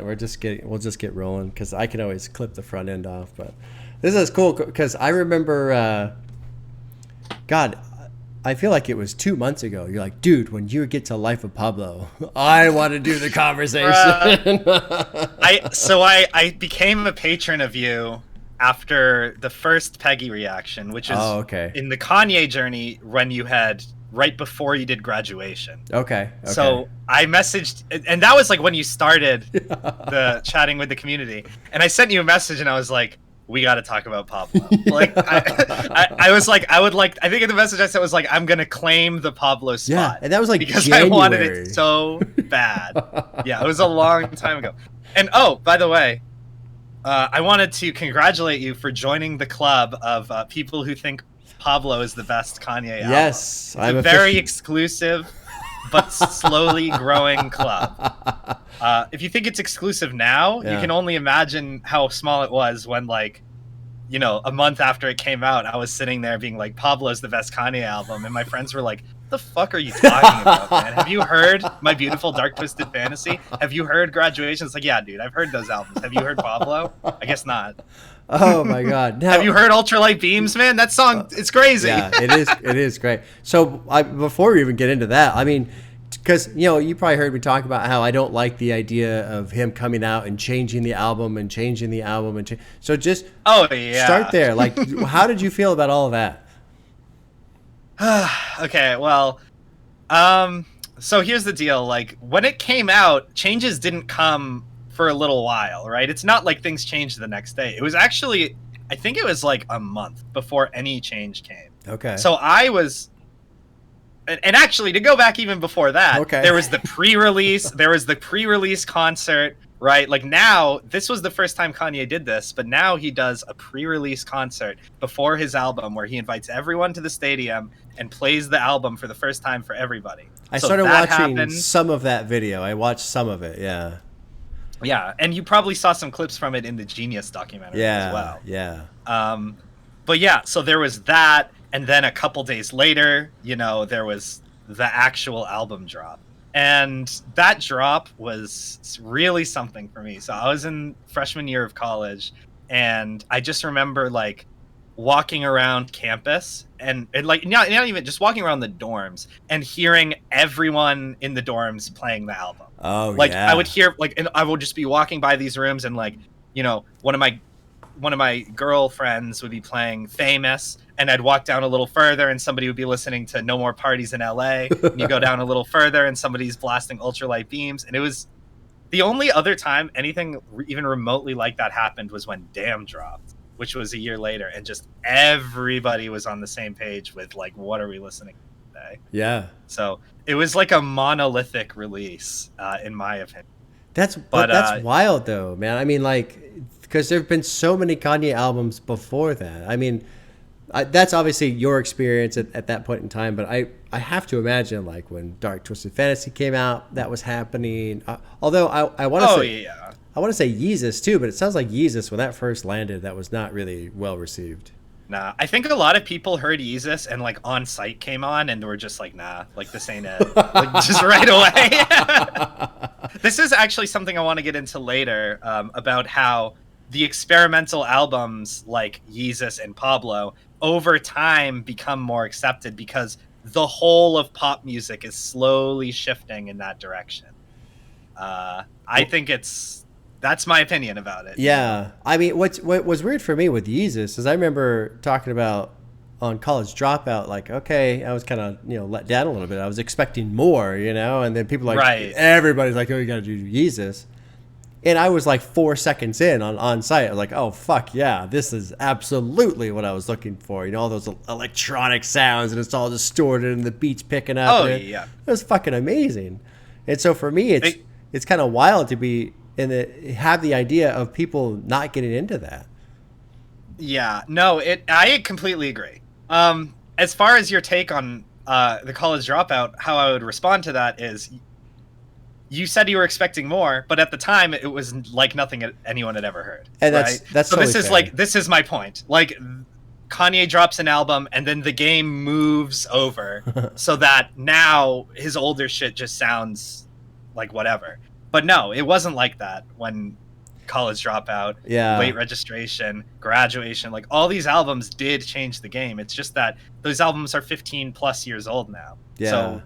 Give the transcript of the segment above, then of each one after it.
We'll just get rolling because I can always clip the front end off. But this is cool because I remember, God, I feel like it was 2 months ago. You're like, dude, when you get to Life of Pablo, I want to do the conversation. I became a patron of you after the first Peggy reaction, which is in the Kanye journey when you had right before you did graduation. Okay. So I messaged, and that was like when you started the chatting with the community, and I sent you a message, and I was like, we got to talk about Pablo. Like, I was like, I think in the message I sent was like, I'm gonna claim the Pablo spot. Yeah, and that was like because January. I wanted it so bad. Yeah, it was a long time ago. And oh, by the way, I wanted to congratulate you for joining the club of people who think Pablo is the best Kanye album. Yes, it's a very exclusive but slowly growing club. If you think it's exclusive now, you can only imagine how small it was when, like, you know, a month after it came out, I was sitting there being like, Pablo's the best Kanye album, and my friends were like, the fuck are you talking about, man? Have you heard My Beautiful Dark Twisted Fantasy? Have you heard Graduation? It's like, yeah, dude, I've heard those albums. Have you heard Pablo? I guess not. Oh my God! Now, have you heard Ultralight Beams, man? That song, it's crazy. Yeah, it is great. So before we even get into that, I mean, because you probably heard me talk about how I don't like the idea of him coming out and changing the album and changing the album so just start there. Like, how did you feel about all of that? Okay, well, so here's the deal. Like, when it came out, changes didn't come for a little while, right? It's not like things changed the next day. It was actually, I think it was like a month before any change came. Okay. So I was, and actually to go back even before that, there was the pre-release concert, right? Like, now, this was the first time Kanye did this, but now he does a pre-release concert before his album where he invites everyone to the stadium and plays the album for the first time for everybody. I started watching some of that video. I watched some of it, yeah. Yeah, and you probably saw some clips from it in the Genius documentary as well. Yeah. But yeah, so there was that, and then a couple days later, there was the actual album drop. And that drop was really something for me. So I was in freshman year of college, and I just remember, like, walking around campus and like, not even just walking around the dorms and hearing everyone in the dorms playing the album. Oh, like, yeah. I would hear, like, and I would just be walking by these rooms, and, like, one of my girlfriends would be playing Famous, and I'd walk down a little further and somebody would be listening to No More Parties in LA. And you go down a little further and somebody's blasting Ultralight Beams. And it was the only other time anything even remotely like that happened was when Damn dropped, which was a year later. And just everybody was on the same page with, like, what are we listening to today? Yeah. So it was like a monolithic release, in my opinion. That's wild though, man. I mean, like, because there have been so many Kanye albums before that. I mean, that's obviously your experience at that point in time, but I have to imagine, like, when Dark Twisted Fantasy came out, that was happening. Although I want to say Yeezus too, but it sounds like Yeezus, when that first landed, that was not really well received. Nah, I think a lot of people heard Yeezus and, like, On Sight came on and were just like, nah, like, this ain't it. Like, just right away. This is actually something I want to get into later, about how the experimental albums like Yeezus and Pablo over time become more accepted because the whole of pop music is slowly shifting in that direction. I think that's my opinion about it. Yeah. I mean, what was weird for me with Yeezus is I remember talking about on College Dropout, like, okay, I was kind of, let down a little bit. I was expecting more, and then people everybody's like, oh, you got to do Yeezus. And I was like 4 seconds on site. I was like, oh, fuck yeah, this is absolutely what I was looking for. All those electronic sounds, and it's all distorted and the beats picking up. Oh, yeah. It was fucking amazing. And so for me, it's kind of wild to be have the idea of people not getting into that. Yeah, no, I completely agree. As far as your take on the College Dropout, how I would respond to that is, you said you were expecting more, but at the time it was like nothing anyone had ever heard. And that's so totally this is fair. this is my point. Like, Kanye drops an album and then the game moves over so that now his older shit just sounds like whatever. But no, it wasn't like that when College Dropout, Late Registration, Graduation, like all these albums did change the game. It's just that those albums are 15 plus years old now. Yeah. So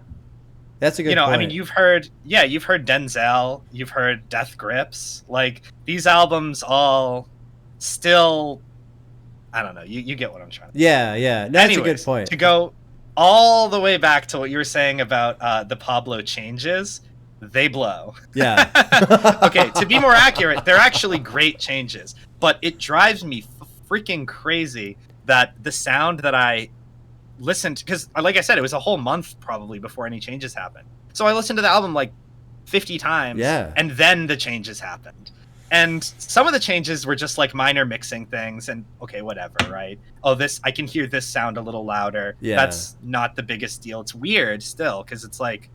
that's a good point. I mean, you've heard Denzel, you've heard Death Grips. Like, these albums all still, I don't know, you get what I'm trying to say. Yeah. That's a good point. To go all the way back to what you were saying about the Pablo changes, they blow. Yeah. Okay, to be more accurate, they're actually great changes. But it drives me freaking crazy that the sound that I listened, because like I said, it was a whole month probably before any changes happened. So I listened to the album like 50 times. Yeah. And then the changes happened. And some of the changes were just like minor mixing things and okay, whatever, right? Oh, I can hear this sound a little louder. Yeah. That's not the biggest deal. It's weird still, because it's like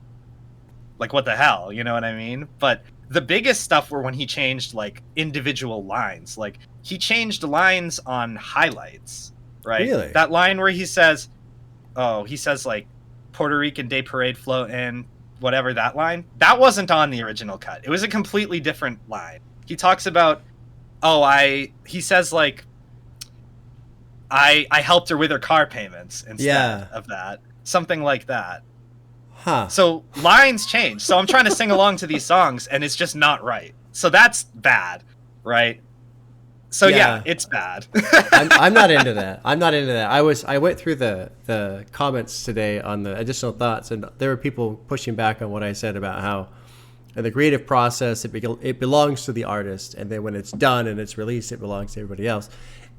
what the hell, you know what I mean? But the biggest stuff were when he changed like individual lines. Like, he changed lines on highlights, right? Really? That line where he says like Puerto Rican Day Parade float in, whatever, that line, that wasn't on the original cut. It was a completely different line. He talks about, he says like, I helped her with her car payments instead of that. Something like that. Huh. So lines change. So I'm trying to sing along to these songs and it's just not right. So that's bad, right? So yeah it's bad. I'm not into that. I went through the comments today on the additional thoughts, and there were people pushing back on what I said about how in the creative process it belongs to the artist, and then when it's done and it's released, it belongs to everybody else.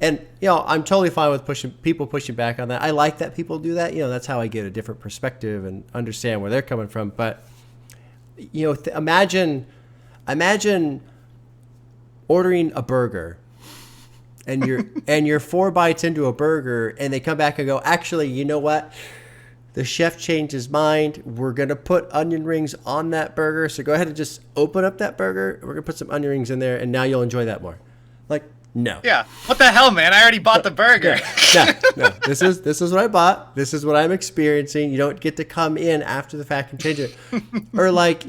And I'm totally fine with pushing back on that. I like that people do that. That's how I get a different perspective and understand where they're coming from. But imagine ordering a burger, and you're 4 bites into a burger, and they come back and go, actually, you know what? The chef changed his mind. We're going to put onion rings on that burger. So go ahead and just open up that burger. We're going to put some onion rings in there, and now you'll enjoy that more. Like, no. Yeah. What the hell, man? I already bought the burger. No. This is what I bought. This is what I'm experiencing. You don't get to come in after the fact and change it. Or like,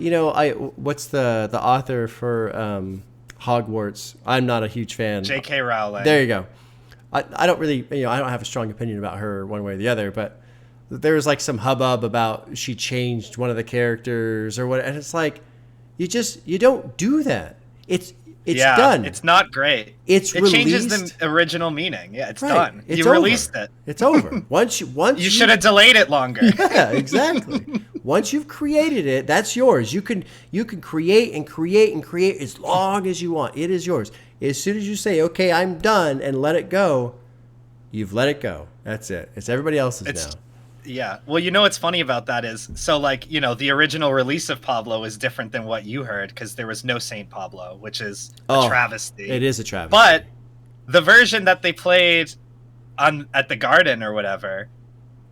what's the author for Hogwarts? I'm not a huge fan. J.K. Rowling. There you go. I don't really, I don't have a strong opinion about her one way or the other, but there was like some hubbub about she changed one of the characters or what, and it's like, you don't do that. It's done. It's not great. It changes the original meaning. Yeah, it's done. You released it. It's over. Once you should have delayed it longer. Yeah, exactly. Once you've created it, that's yours. You can create and create and create as long as you want. It is yours. As soon as you say, okay, I'm done, and let it go, you've let it go. That's it. It's everybody else's now. Yeah. Well, what's funny about that is, so like, the original release of Pablo is different than what you heard because there was no Saint Pablo, which is a travesty. It is a travesty. But the version that they played at the Garden or whatever,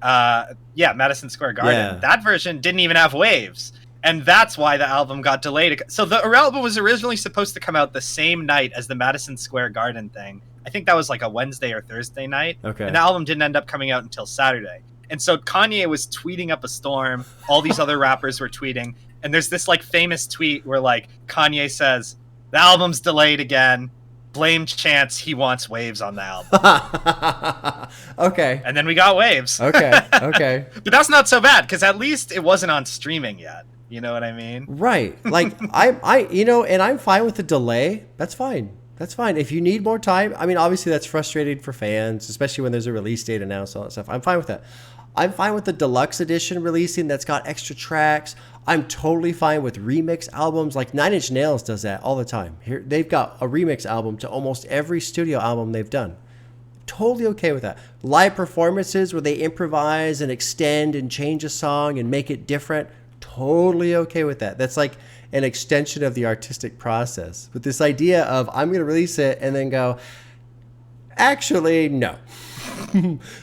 Madison Square Garden, that version didn't even have waves. And that's why the album got delayed. So the album was originally supposed to come out the same night as the Madison Square Garden thing. I think that was like a Wednesday or Thursday night. Okay. And the album didn't end up coming out until Saturday. And so Kanye was tweeting up a storm. All these other rappers were tweeting. And there's this like famous tweet where like Kanye says, the album's delayed again. Blame Chance. He wants waves on the album. Okay. And then we got waves. Okay. But that's not so bad because at least it wasn't on streaming yet. You know what I mean? Right. Like and I'm fine with the delay. That's fine. If you need more time, I mean, obviously that's frustrating for fans, especially when there's a release date announced, all that stuff. I'm fine with that. I'm fine with the deluxe edition releasing that's got extra tracks. I'm totally fine with remix albums. Like 9 Inch Nails does that all the time. Here, they've got a remix album to almost every studio album they've done. Totally okay with that. Live performances where they improvise and extend and change a song and make it different. Totally okay with that. That's like an extension of the artistic process. But this idea of I'm going to release it and then go, actually, no.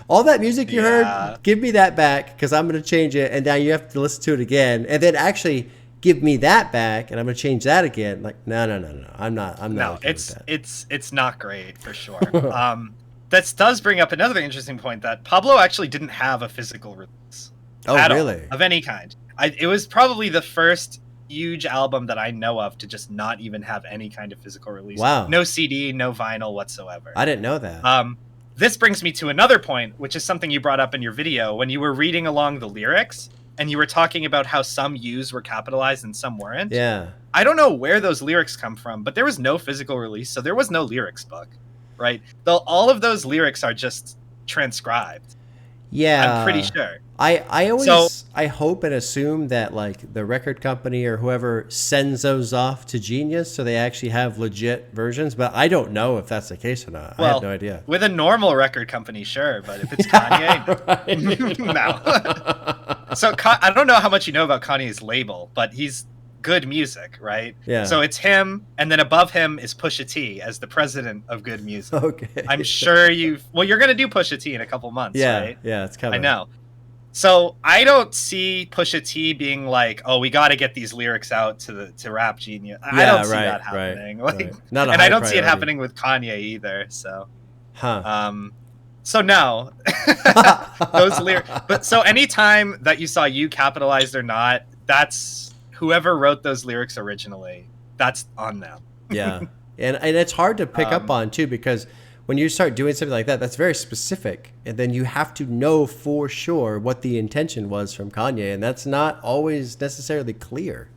All that music you heard, give me that back because I'm going to change it. And now you have to listen to it again. And then actually give me that back and I'm going to change that again. Like, no. I'm not okay with that. It's not great for sure. That does bring up another interesting point that Pablo actually didn't have a physical release. Oh, really? Of any kind. It was probably the first huge album that I know of to just not even have any kind of physical release. Wow. No CD, no vinyl whatsoever. I didn't know that. This brings me to another point, which is something you brought up in your video when you were reading along the lyrics and you were talking about how some U's were capitalized and some weren't. Yeah. I don't know where those lyrics come from, but there was no physical release, so there was no lyrics book, right? Though all of those lyrics are just transcribed. Yeah. I'm pretty sure. I always I hope and assume that like the record company or whoever sends those off to Genius so they actually have legit versions, but I don't know if that's the case or not. Well, I have no idea. With a normal record company, sure, but if it's Kanye, no. So I don't know how much you know about Kanye's label, but he's Good Music, right? Yeah. So it's him, and then above him is Pusha T as the president of Good Music. Okay. I'm sure you're gonna do Pusha T in a couple months, right? Yeah, it's coming. I know. So I don't see Pusha T being like, "Oh, we got to get these lyrics out to Rap Genius." I don't see that happening. Right. Not and I don't see it happening with Kanye either. So, so no, those lyrics. But so anytime that you saw "you" capitalized or not, that's whoever wrote those lyrics originally. That's on them. Yeah, and it's hard to pick up on too because when you start doing something like that, that's very specific. And then you have to know for sure what the intention was from Kanye. And that's not always necessarily clear.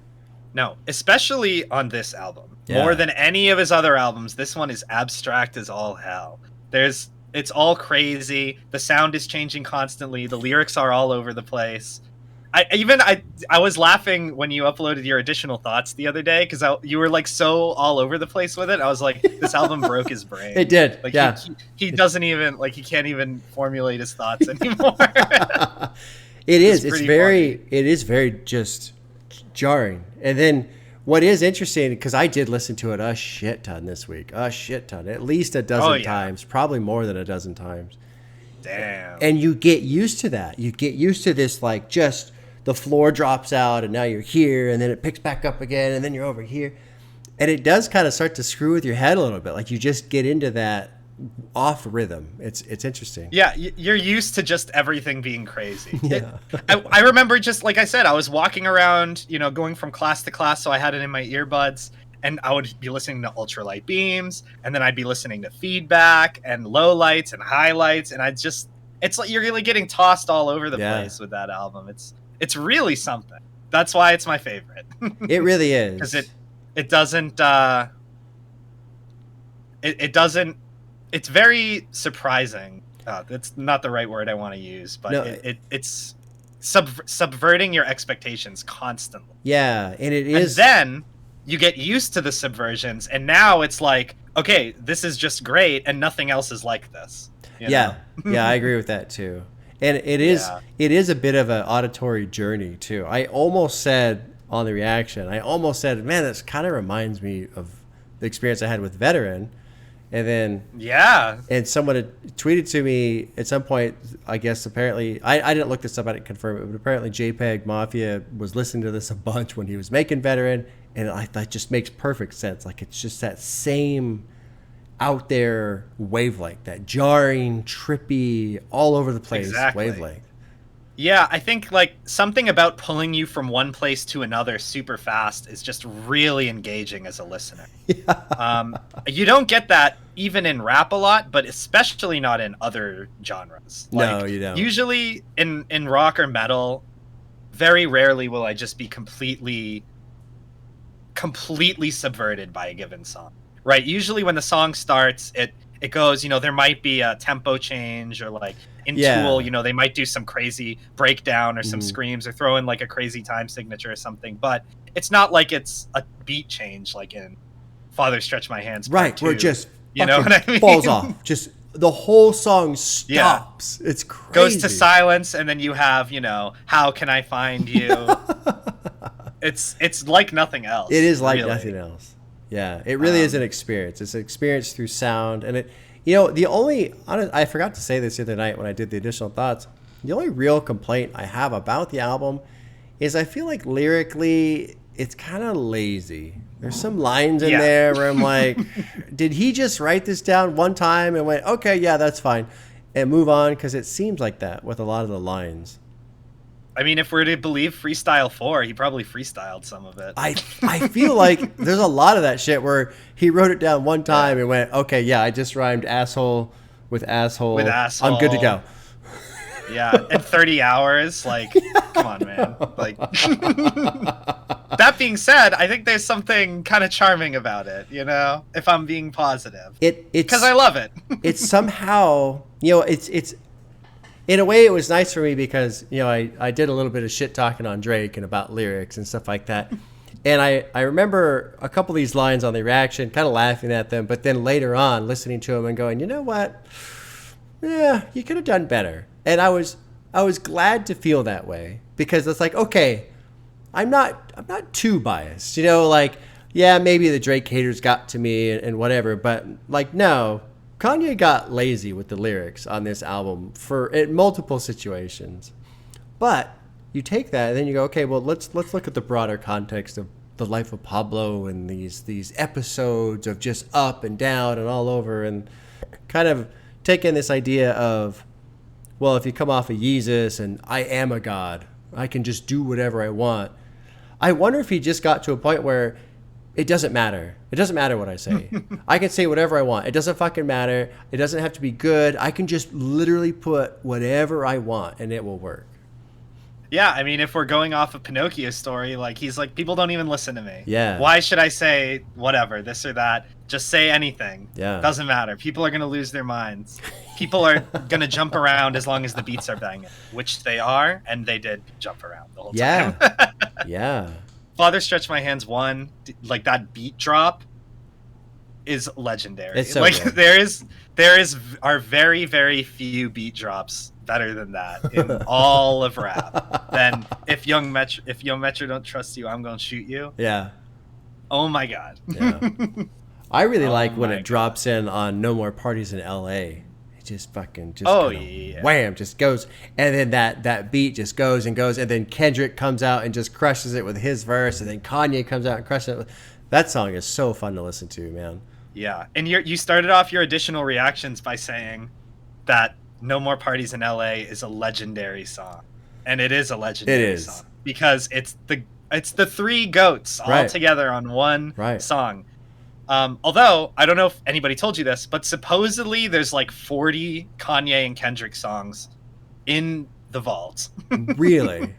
No, especially on this album. Yeah. More than any of his other albums, this one is abstract as all hell. It's all crazy. The sound is changing constantly. The lyrics are all over the place. I was laughing when you uploaded your additional thoughts the other day because you were like so all over the place with it. I was like, this album broke his brain. It did. Like, yeah. He doesn't even he can't even formulate his thoughts anymore. It is. It is very just jarring. And then what is interesting, because I did listen to it a shit ton this week, at least a dozen times, probably more than a dozen times. Damn. And you get used to that. You get used to this, like just the floor drops out and now you're here and then it picks back up again and then you're over here. And it does kind of start to screw with your head a little bit. Like you just get into that off rhythm. It's interesting. Yeah, you're used to just everything being crazy. Yeah. I remember just like I said, I was walking around, going from class to class, so I had it in my earbuds. And I would be listening to ultralight beams, and then I'd be listening to feedback and lowlights and highlights, and it's like you're really getting tossed all over the place with that album. It's really something. That's why it's my favorite. It really is. Because it doesn't it doesn't. It's very surprising. That's not the right word I want to use, but no, it's subverting your expectations constantly. Yeah, and it is. And then you get used to the subversions, and now it's like, okay, this is just great, and nothing else is like this. Yeah, I agree with that too. And it is a bit of an auditory journey too. I almost said on the reaction, man, this kind of reminds me of the experience I had with Veteran. And then and someone had tweeted to me at some point, I guess apparently I didn't look this up, I didn't confirm it, but apparently JPEG Mafia was listening to this a bunch when he was making Veteran, and I thought it just makes perfect sense. Like it's just that same out there wavelength, that jarring, trippy, all over the place wavelength. Yeah, I think like something about pulling you from one place to another super fast is just really engaging as a listener. Yeah. You don't get that even in rap a lot, but especially not in other genres. No, you don't. Usually in rock or metal, very rarely will I just be completely subverted by a given song. Right? Usually when the song starts, it goes, there might be a tempo change, or like in Tool, they might do some crazy breakdown or some screams or throw in like a crazy time signature or something. But it's not like it's a beat change like in Father Stretch My Hands. Right, where it just know what I mean? Falls off. Just the whole song stops. Yeah. It's crazy. Goes to silence, and then you have, How Can I Find You? It's like nothing else. It is like nothing else. Yeah, it really is an experience. It's an experience through sound. And I forgot to say this the other night when I did the additional thoughts, the only real complaint I have about the album is I feel like lyrically it's kind of lazy. There's some lines in there where I'm like, did he just write this down one time and went, okay, yeah, that's fine, and move on? Because it seems like that with a lot of the lines. I mean, if we're to believe Freestyle 4, he probably freestyled some of it. I feel like there's a lot of that shit where he wrote it down one time and went, okay, yeah, I just rhymed asshole with asshole. With asshole. I'm good to go. Yeah, in 30 hours. Like, come on, man. Like, that being said, I think there's something kind of charming about it, you know, if I'm being positive. It's because I love it. It's somehow, you know, it's in a way it was nice for me because, you know, I did a little bit of shit talking on Drake and about lyrics and stuff like that. And I remember a couple of these lines on the reaction, kind of laughing at them, but then later on listening to them and going, you know what? Yeah, you could have done better. And I was glad to feel that way because it's like, okay, I'm not too biased, you know, like, yeah, maybe the Drake haters got to me and whatever, but like, no, Kanye got lazy with the lyrics on this album in multiple situations. But you take that and then you go, okay, well, let's look at the broader context of the life of Pablo and these episodes of just up and down and all over, and kind of taking this idea of, well, if you come off of Yeezus and I am a god, I can just do whatever I want. I wonder if he just got to a point where it doesn't matter. It doesn't matter what I say. I can say whatever I want. It doesn't fucking matter. It doesn't have to be good. I can just literally put whatever I want and it will work. Yeah, I mean, if we're going off of Pinocchio's story, like, he's like, people don't even listen to me. Yeah. Why should I say whatever, this or that? Just say anything. Yeah. Doesn't matter. People are going to lose their minds. People are going to jump around as long as the beats are banging, which they are, and they did jump around the whole time. Yeah. Father Stretch My Hands 1, like, that beat drop is legendary. It's so like, good. there are very, very few beat drops better than that in all of rap. Then if Young Metro don't trust you, I'm gonna shoot you. Yeah. Oh my god. Yeah. I really like when it drops in on No More Parties in LA. It just fucking wham, just goes, and then that beat just goes and goes, and then Kendrick comes out and just crushes it with his verse, and then Kanye comes out and crushes it. That song is so fun to listen to, man. Yeah, and you started off your additional reactions by saying that No More Parties in LA is a legendary song. And it is a legendary song. Because it's the three goats all together on one song. Although, I don't know if anybody told you this, but supposedly there's like 40 Kanye and Kendrick songs in the vault. Really?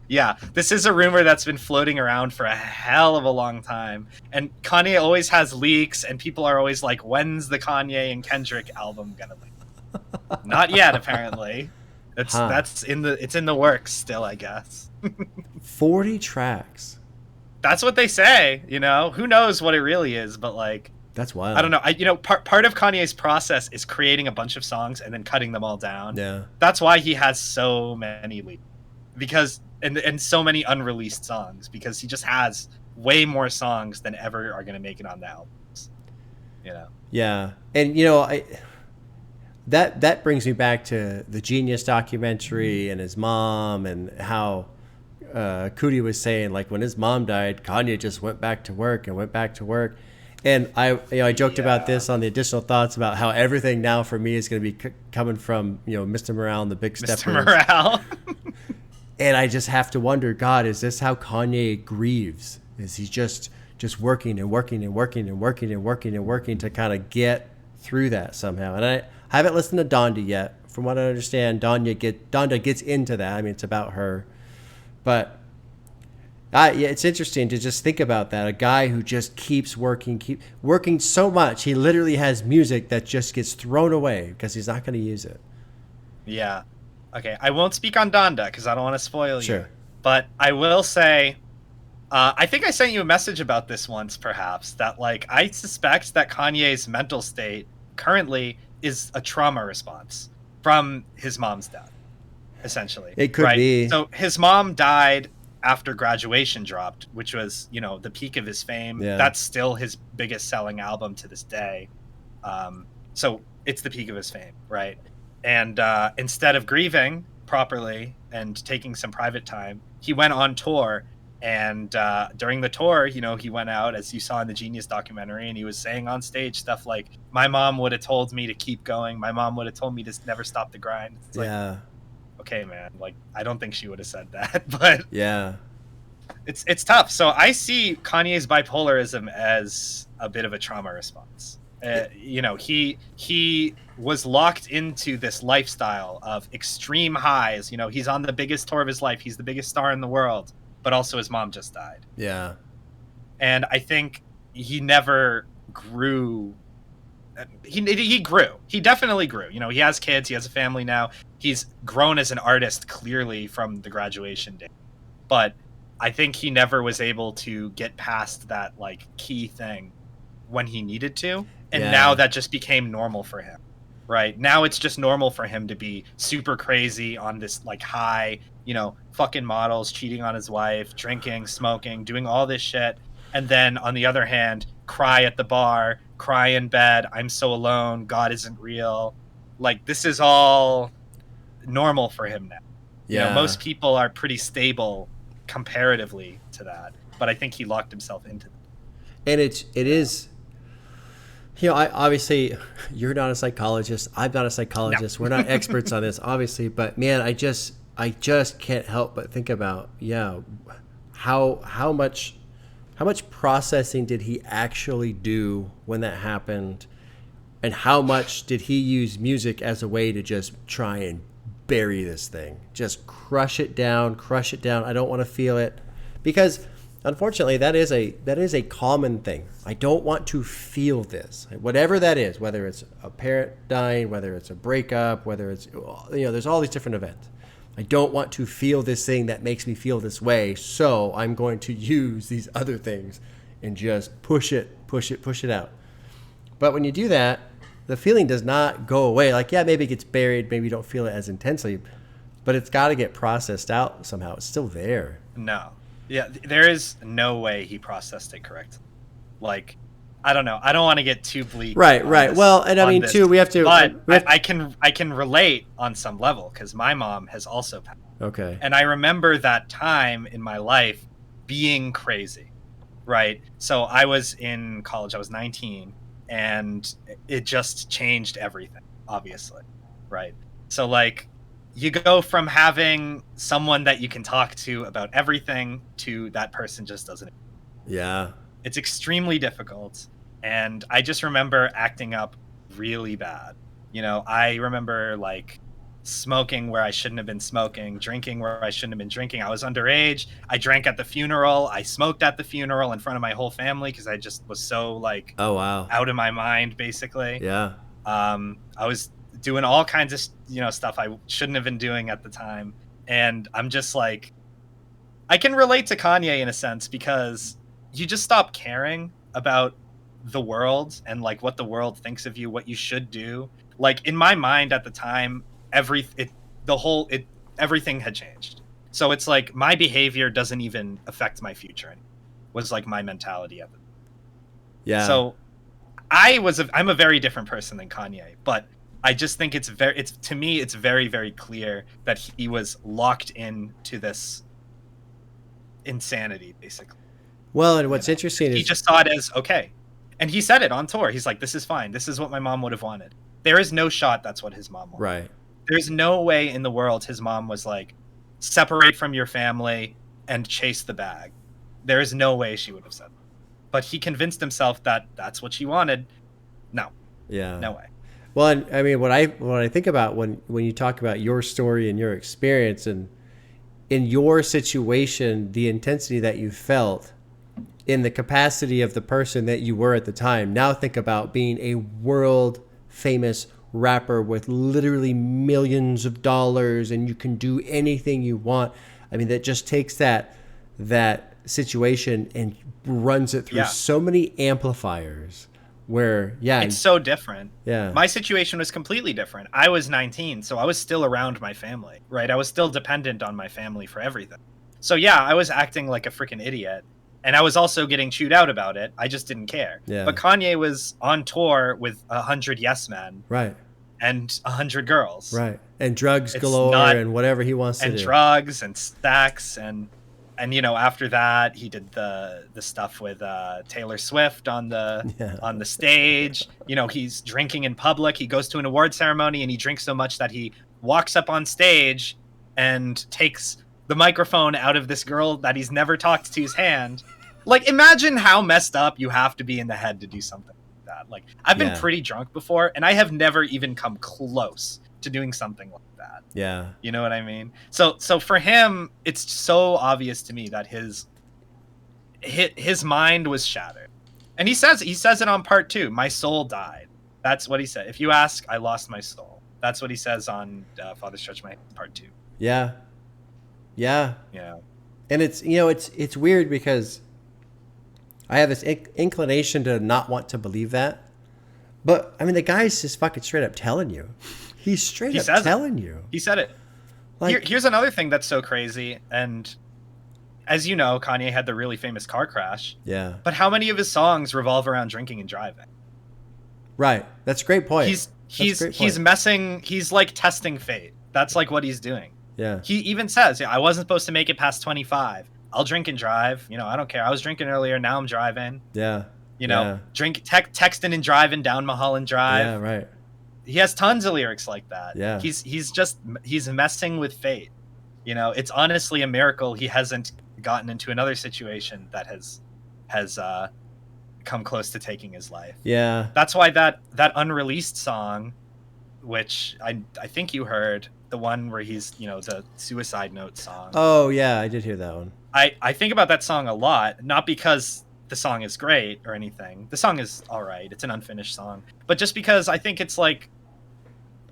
Yeah, this is a rumor that's been floating around for a hell of a long time. And Kanye always has leaks, and people are always like, when's the Kanye and Kendrick album gonna leak? Not yet, apparently. It's in the works still, I guess. 40 tracks. That's what they say, you know. Who knows what it really is, but like, that's wild. I don't know. Part of Kanye's process is creating a bunch of songs and then cutting them all down. Yeah. That's why he has so many leaks. Because and so many unreleased songs, because he just has way more songs than ever are going to make it on the albums. You know. Yeah. And you know, that brings me back to the Genius documentary and his mom, and how Cootie was saying, like, when his mom died, Kanye just went back to work. And I joked about this on the additional thoughts about how everything now for me is going to be coming from, you know, Mr. Morale and the Big Steppers. Mr. Morale. And I just have to wonder, God, is this how Kanye grieves? Is he just working and working and working and working and working and working to kind of get through that somehow? And I haven't listened to Donda yet. From what I understand, Donda gets into that. I mean, it's about her. But yeah, it's interesting to just think about that. A guy who just keeps working so much, he literally has music that just gets thrown away because he's not going to use it. Yeah. Okay, I won't speak on Donda because I don't want to spoil you. Sure. But I will say, I think I sent you a message about this once, perhaps, that like I suspect that Kanye's mental state currently is a trauma response from his mom's death, essentially. It could be. So his mom died after Graduation dropped, which was, you know, the peak of his fame. Yeah. That's still his biggest selling album to this day. So it's the peak of his fame, right? And instead of grieving properly and taking some private time, he went on tour. And during the tour, you know, he went out, as you saw in the Genius documentary, and he was saying on stage stuff like, my mom would have told me to keep going. My mom would have told me to never stop the grind. It's like, okay, man, like, I don't think she would have said that. But yeah, it's tough. So I see Kanye's bipolarism as a bit of a trauma response. You know, he was locked into this lifestyle of extreme highs. You know, he's on the biggest tour of his life. He's the biggest star in the world, but also his mom just died. yeah, And I think he never grew. He grew. He definitely grew. You know, he has kids. He has a family now. He's grown as an artist clearly from the graduation day. But I think he never was able to get past that like key thing when he needed to. And now that just became normal for him. Right? Now it's just normal for him to be super crazy on this like high, you know, fucking models, cheating on his wife, drinking, smoking, doing all this shit. And then on the other hand, cry at the bar, cry in bed, I'm so alone, God isn't real. Like, this is all normal for him now. yeah. You know, most people are pretty stable comparatively to that. But I think he locked himself into that. And it is, you know, I obviously, you're not a psychologist. I'm not a psychologist. No. We're not experts on this, obviously. But man, I just can't help but think about, how much processing did he actually do when that happened, and how much did he use music as a way to just try and bury this thing, just crush it down. I don't want to feel it, because unfortunately that is a common thing. I don't want to feel this, whatever that is, whether it's a parent dying, whether it's a breakup, whether it's, you know, there's all these different events. I don't want to feel this thing that makes me feel this way, so I'm going to use these other things and just push it out. But when you do that, the feeling does not go away. Like, yeah, maybe it gets buried, maybe you don't feel it as intensely, but it's got to get processed out somehow. It's still there. No. Yeah, there is no way he processed it correctly. Like, I don't know. I don't want to get too bleak. Right. Well, and I mean, too, we have to. But I can relate on some level, because my mom has also passed. Okay. And I remember that time in my life being crazy, right? So I was in college. I was 19, and it just changed everything, obviously, right? So, like, you go from having someone that you can talk to about everything to that person just doesn't. Yeah. It's extremely difficult. And I just remember acting up really bad. You know, I remember like smoking where I shouldn't have been smoking, drinking where I shouldn't have been drinking. I was underage. I drank at the funeral. I smoked at the funeral in front of my whole family because I just was so like, oh wow, out of my mind, basically. Yeah. I was doing all kinds of, you know, stuff I shouldn't have been doing at the time. And I'm just like, I can relate to Kanye in a sense, because you just stop caring about the world and like what the world thinks of you, what you should do. Like, in my mind at the time, everything had changed. So it's like my behavior doesn't even affect my future anymore, was like my mentality of it. Yeah. So I'm a very different person than Kanye, but I just think to me it's very, very clear that he was locked into this insanity, basically. Well, and what's interesting is he just saw it as okay. And he said it on tour. He's like, this is fine. This is what my mom would have wanted. There is no shot that's what his mom wanted. Right. There's no way in the world his mom was like, separate from your family and chase the bag. There is no way she would have said that. But he convinced himself that that's what she wanted. No. Yeah. No way. Well, and I mean, what I think about when you talk about your story and your experience, and in your situation, the intensity that you felt in the capacity of the person that you were at the time. Now think about being a world famous rapper with literally millions of dollars, and you can do anything you want. I mean, that just takes that situation and runs it through so many amplifiers where, it's so different. Yeah. My situation was completely different. I was 19, so I was still around my family, right? I was still dependent on my family for everything. So yeah, I was acting like a freaking idiot. And I was also getting chewed out about it. I just didn't care. Yeah. But Kanye was on tour with 100 yes men. Right. And 100 girls. Right. And drugs galore and whatever he wants to do. And drugs and stacks. And you know, after that, he did the stuff with Taylor Swift on the stage. You know, he's drinking in public. He goes to an award ceremony and he drinks so much that he walks up on stage and takes the microphone out of this girl that he's never talked to's hand. Like, imagine how messed up you have to be in the head to do something like that. Like, I've been pretty drunk before, and I have never even come close to doing something like that. Yeah. You know what I mean? So for him, it's so obvious to me that his mind was shattered. And he says it on part 2. My soul died. That's what he said. If you ask, I lost my soul. That's what he says on Father Stretch My Hand, part 2. Yeah. Yeah. Yeah. And it's, you know, it's weird because I have this inclination to not want to believe that. But, I mean, the guy's just fucking straight up telling you. He's straight up telling you. He said it. Like, here's another thing that's so crazy. And as you know, Kanye had the really famous car crash. Yeah. But how many of his songs revolve around drinking and driving? Right. That's a great point. He's messing. He's like testing fate. That's like what he's doing. Yeah. He even says, I wasn't supposed to make it past 25. I'll drink and drive. You know, I don't care. I was drinking earlier. Now I'm driving. Yeah. You know, texting and driving down Mulholland Drive. Yeah, right. He has tons of lyrics like that. Yeah. He's messing with fate. You know, it's honestly a miracle he hasn't gotten into another situation that has come close to taking his life. Yeah. That's why that unreleased song, which I think you heard, the one where he's, you know, the suicide note song. Oh yeah, I did hear that one. I think about that song a lot, not because the song is great or anything. The song is all right. It's an unfinished song. But just because I think it's like,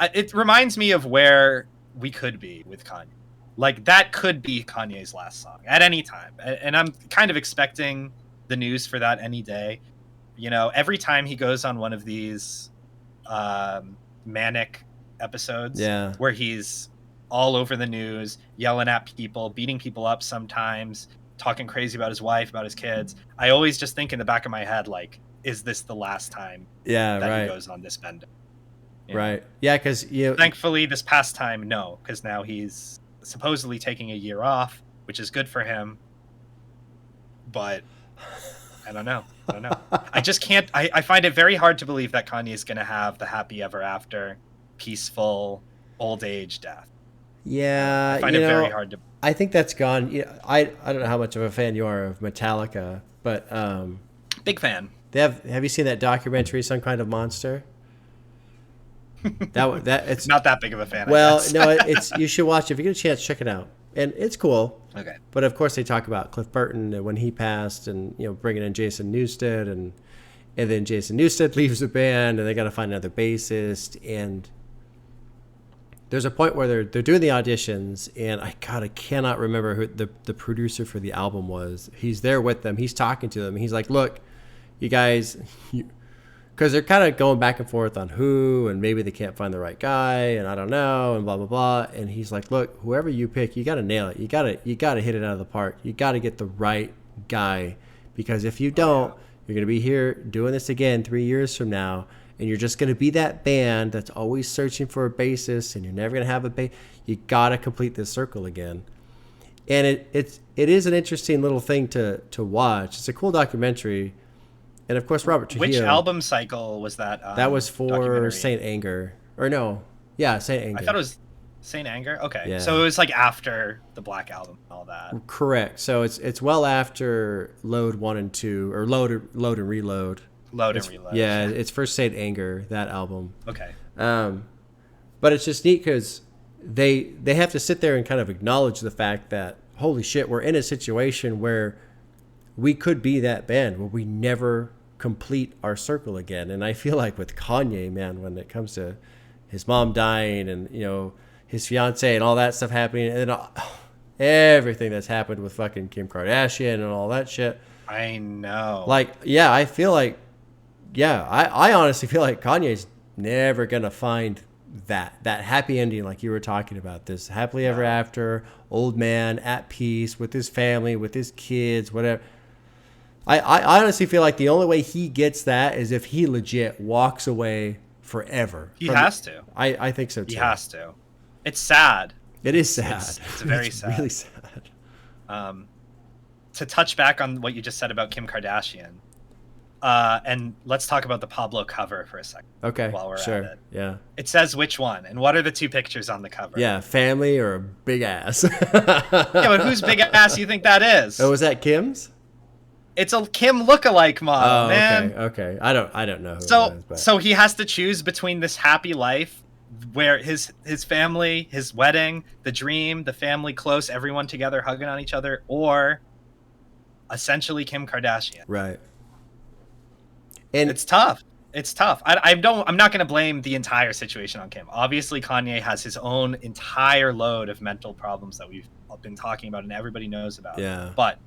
it reminds me of where we could be with Kanye. Like, that could be Kanye's last song at any time. And I'm kind of expecting the news for that any day. You know, every time he goes on one of these manic episodes where he's all over the news, yelling at people, beating people up sometimes, talking crazy about his wife, about his kids, I always just think in the back of my head, like, is this the last time he goes on this bender? Right. Yeah, because thankfully this past time, no, because now he's supposedly taking a year off, which is good for him. But I don't know. I just can't. I find it very hard to believe that Kanye is going to have the happy ever after, peaceful old age death. Yeah, I find it very hard to. I think that's gone. Yeah, I don't know how much of a fan you are of Metallica, but big fan. Have you seen that documentary, Some Kind of Monster? That it's not that big of a fan. Well, no, it's you should watch it. If you get a chance, check it out, and it's cool. Okay. But of course, they talk about Cliff Burton and when he passed, and bringing in Jason Newsted, and then Jason Newsted leaves the band, and they got to find another bassist, and there's a point where they're doing the auditions, and I cannot remember who the producer for the album was. He's there with them. He's talking to them. He's like, "Look, you guys." Because they're kind of going back and forth on who, and maybe they can't find the right guy, and I don't know, and blah blah blah. And he's like, "Look, whoever you pick, you got to nail it. You got to hit it out of the park. You got to get the right guy, because if you don't, you're gonna be here doing this again 3 years from now, and you're just gonna be that band that's always searching for a bassist, and you're never gonna have a bass. You got to complete this circle again." And it is an interesting little thing to watch. It's a cool documentary. And of course, Robert Trujillo. Which album cycle was that? That was for Saint Anger. Or no. Yeah, Saint Anger. I thought it was Saint Anger? Okay. Yeah. So it was like after the Black Album and all that. Correct. So it's well after Load 1 and 2, or Load and Reload. Load and Reload. Yeah, it's first Saint Anger, that album. Okay. But it's just neat because they have to sit there and kind of acknowledge the fact that, holy shit, we're in a situation where we could be that band where we never complete our circle again. And I feel like with Kanye, man, when it comes to his mom dying and his fiance and all that stuff happening, and then everything that's happened with fucking Kim Kardashian and all that shit. I know. Like, yeah, I feel like, I honestly feel like Kanye's never gonna find that happy ending like you were talking about. This happily ever after, old man at peace with his family, with his kids, whatever. I honestly feel like the only way he gets that is if he legit walks away forever. He has to. I think so too. He has to. It's sad. It is sad. It's very sad. Really sad. To touch back on what you just said about Kim Kardashian, And let's talk about the Pablo cover for a second. Okay, while we're sure. at it. Yeah. It says which one, and what are the two pictures on the cover? Yeah, family or a big ass. Yeah, but whose big ass you think that is? Oh, was that Kim's? It's a Kim lookalike model, man. Okay. I don't know who So, it was, but. so he has to choose between this happy life, where his family, his wedding, the dream, the family close, everyone together hugging on each other, or essentially Kim Kardashian. Right. And it's tough. It's tough. I'm not going to blame the entire situation on Kim. Obviously, Kanye has his own entire load of mental problems that we've been talking about and everybody knows about. Yeah. But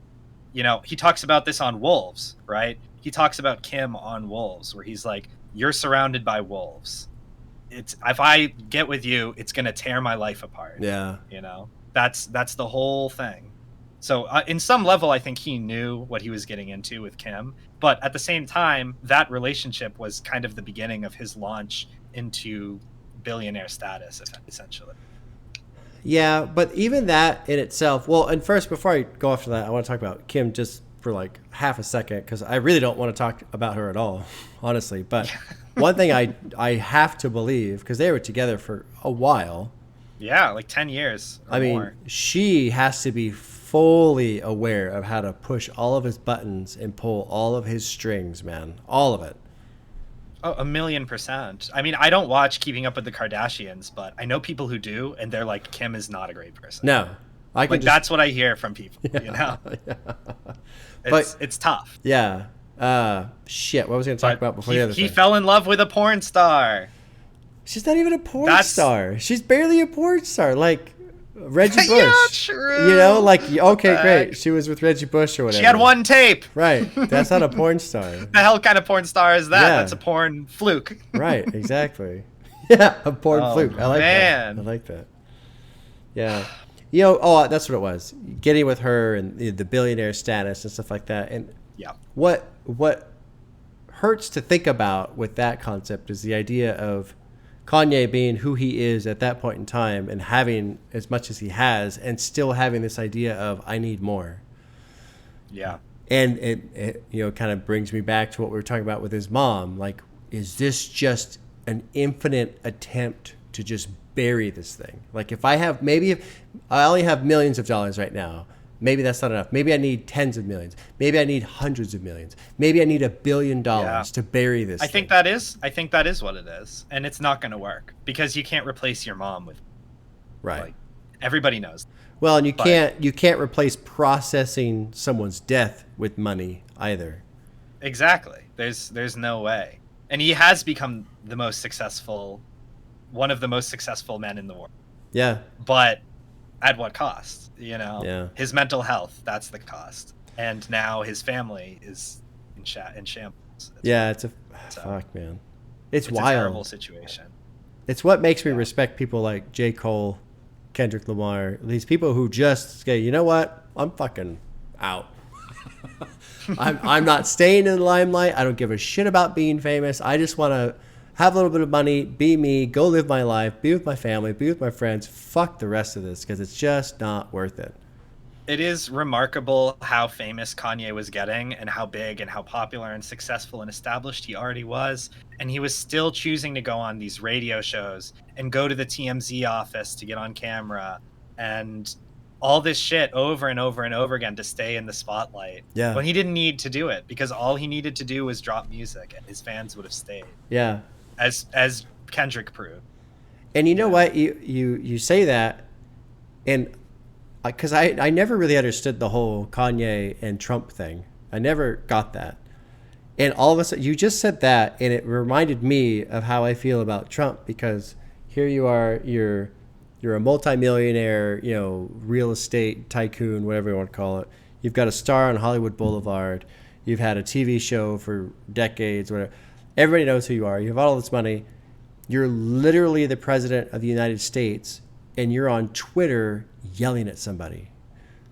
you know, he talks about this on Wolves, right? He talks about Kim on Wolves, where he's like, "You're surrounded by wolves. If I get with you, it's gonna tear my life apart." Yeah. You know, that's the whole thing. So, in some level, I think he knew what he was getting into with Kim, but at the same time, that relationship was kind of the beginning of his launch into billionaire status, essentially. Yeah, but even that in itself, well, and first, before I go off to that, I want to talk about Kim just for like half a second, because I really don't want to talk about her at all, honestly. But one thing I have to believe, because they were together for a while. Yeah, like 10 years or more. She has to be fully aware of how to push all of his buttons and pull all of his strings, man. All of it. Oh, 1,000,000%. I mean, I don't watch Keeping Up with the Kardashians, but I know people who do, and they're like, Kim is not a great person. No. That's what I hear from people, you know? Yeah. It's tough. Yeah. Shit, what was I going to talk about before the other thing? He fell in love with a porn star. She's not even a porn star. She's barely a porn star. Like, Reggie Bush. Yeah, true. You know, like, okay, great. She was with Reggie Bush or whatever. She had one tape. Right. That's not a porn star. The hell kind of porn star is that? Yeah. That's a porn fluke. Right, exactly. Yeah, a porn fluke. I like that. I like that. Yeah. You know, that's what it was. Getting with her and the billionaire status and stuff like that. And yeah, what hurts to think about with that concept is the idea of Kanye being who he is at that point in time and having as much as he has and still having this idea of I need more. Yeah. And it kind of brings me back to what we were talking about with his mom. Like, is this just an infinite attempt to just bury this thing? Like, if I only have millions of dollars right now, maybe that's not enough. Maybe I need tens of millions. Maybe I need hundreds of millions. Maybe I need $1 billion to bury this thing. I think that is what it is. And it's not going to work because you can't replace your mom with, right. Like, everybody knows. Well, and you can't replace processing someone's death with money either. Exactly. There's no way. And he has become one of the most successful men in the world. Yeah. But at what cost? You know? Yeah. His mental health, that's the cost. And now his family is in shambles. Fuck, man. It's wild. A terrible situation. It's what makes me respect people like J. Cole, Kendrick Lamar, these people who just say, you know what? I'm fucking out. I'm not staying in the limelight. I don't give a shit about being famous. I just want to have a little bit of money, be me, go live my life, be with my family, be with my friends. Fuck the rest of this because it's just not worth it. It is remarkable how famous Kanye was getting and how big and how popular and successful and established he already was. And he was still choosing to go on these radio shows and go to the TMZ office to get on camera and all this shit over and over and over again to stay in the spotlight. Yeah. When he didn't need to do it because all he needed to do was drop music and his fans would have stayed. Yeah. As Kendrick proved. And you know what? You say that, and because I never really understood the whole Kanye and Trump thing. I never got that. And all of a sudden, you just said that, and it reminded me of how I feel about Trump because here you are, you're a multimillionaire, real estate tycoon, whatever you want to call it. You've got a star on Hollywood Boulevard. You've had a TV show for decades, whatever. Everybody knows who you are. You have all this money. You're literally the president of the United States, and you're on Twitter yelling at somebody.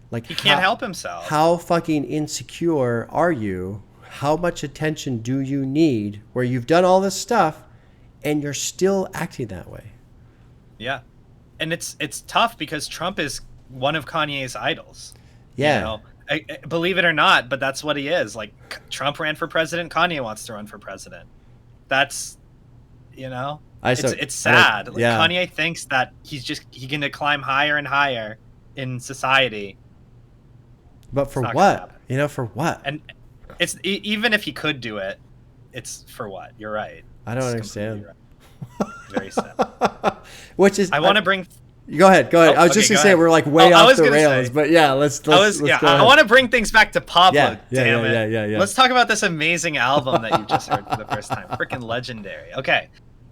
Like, he can't help himself. How fucking insecure are you? How much attention do you need where you've done all this stuff and you're still acting that way? Yeah. And it's tough because Trump is one of Kanye's idols. Yeah. Believe it or not, but that's what he is. Like, Trump ran for president, Kanye wants to run for president. That's, it's sad. Like, Kanye thinks that he can climb higher and higher in society. But for what? For what? And it's even if he could do it, it's for what? You're right. I don't understand. Right. Very sad. Which is I want to bring. Go ahead. I was just gonna say we're like way off the rails, but yeah, let's go I want to bring things back to Pablo. Yeah. Let's talk about this amazing album that you just heard for the first time. Freaking legendary. Okay,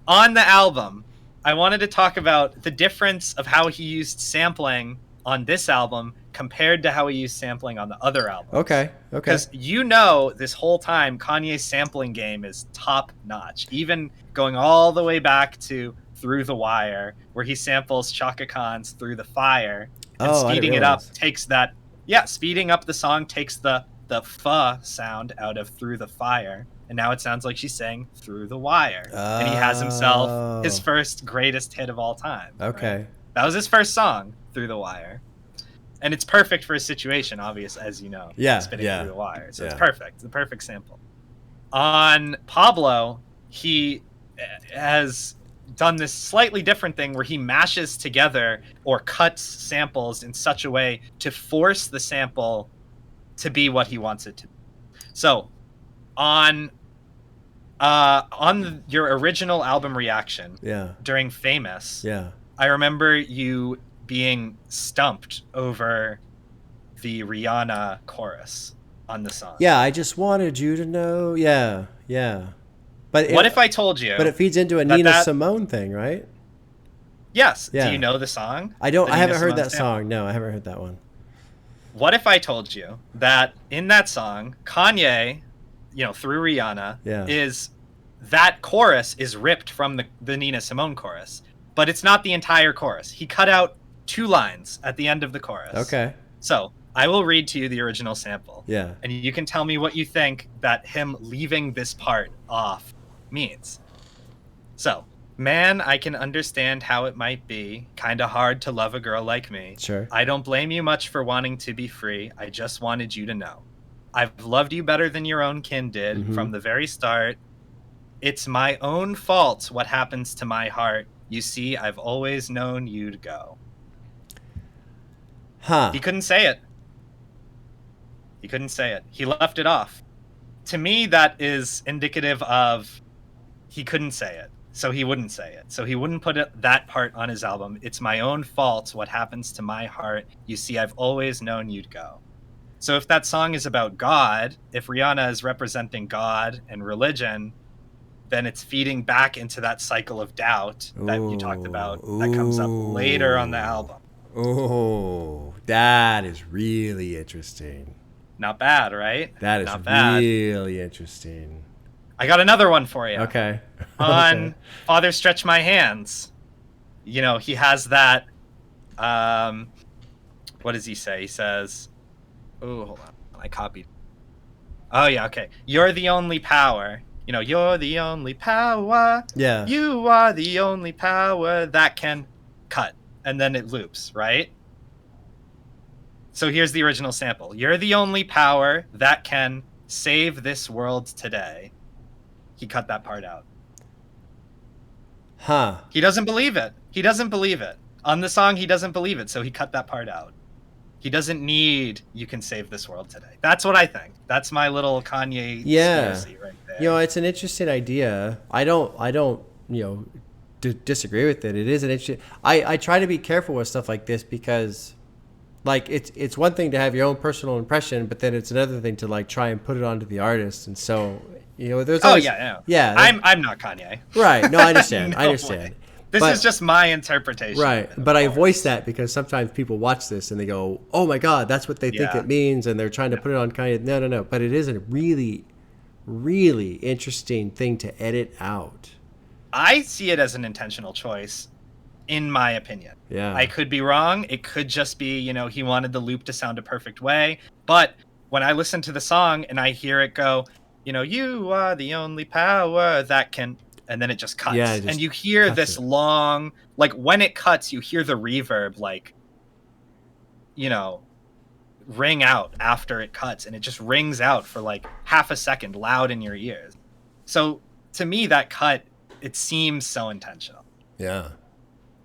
on the album, I wanted to talk about the difference of how he used sampling on this album compared to how he used sampling on the other albums. Okay. Because this whole time Kanye's sampling game is top notch, even going all the way back to Through the Wire, where he samples Chaka Khan's Through the Fire, and speeding it up takes that. Yeah, speeding up the song takes the fa sound out of Through the Fire, and now it sounds like she's saying Through the Wire, and he has himself his first greatest hit of all time. Okay, right? That was his first song, Through the Wire, and it's perfect for his situation, obvious as you know. Spitting through the wire, so it's perfect. The perfect sample. On Pablo, he has done this slightly different thing where he mashes together or cuts samples in such a way to force the sample to be what he wants it to be. So on your original album reaction during Famous, I remember you being stumped over the Rihanna chorus on the song. I just wanted you to know. But what if I told you? But it feeds into a Nina Simone thing, right? Yes. Do you know the song? I don't. I haven't heard that song. No, I haven't heard that one. What if I told you that in that song, Kanye, through Rihanna, is that chorus is ripped from the Nina Simone chorus, but it's not the entire chorus. He cut out 2 lines at the end of the chorus. Okay. So I will read to you the original sample. Yeah. And you can tell me what you think that him leaving this part off means. So, man, I can understand how it might be kinda hard to love a girl like me. Sure. I don't blame you much for wanting to be free. I just wanted you to know. I've loved you better than your own kin did from the very start. It's my own fault what happens to my heart. You see, I've always known you'd go. He couldn't say it. He left it off. To me, that is indicative of he couldn't say it, so he wouldn't say it. So he wouldn't put that part on his album. It's my own fault what happens to my heart. You see, I've always known you'd go. So if that song is about God, if Rihanna is representing God and religion, then it's feeding back into that cycle of doubt that you talked about that comes up later on the album. Oh, that is really interesting. Not bad, right? That is really interesting. I got another one for you. Okay. On Father Stretch My Hands, he has that, what does he say? He says, oh, hold on. I copied. Oh, yeah, okay. You're the only power. You're the only power. Yeah. You are the only power that can cut. And then it loops, right? So here's the original sample. You're the only power that can save this world today. He cut that part out. He doesn't believe it. On the song, he doesn't believe it, so he cut that part out. He doesn't need "You Can Save This World Today." That's what I think. That's my little Kanye conspiracy right there. It's an interesting idea. I don't disagree with it. It is an interesting. I try to be careful with stuff like this because, like, it's one thing to have your own personal impression, but then it's another thing to like try and put it onto the artist. And so, there's always, I'm not Kanye. Right. No, I understand. I understand. Way. This is just my interpretation. Right. But I voice that because sometimes people watch this and they go, "Oh my God, that's what they think it means," and they're trying to put it on Kanye. No. But it is a really, really interesting thing to edit out. I see it as an intentional choice, in my opinion. Yeah. I could be wrong. It could just be, he wanted the loop to sound a perfect way. But when I listen to the song and I hear it go, you are the only power that can, and then it just cuts. Yeah, and you hear this long, like when it cuts, you hear the reverb, like, ring out after it cuts, and it just rings out for like half a second loud in your ears. So to me, that cut, it seems so intentional. Yeah.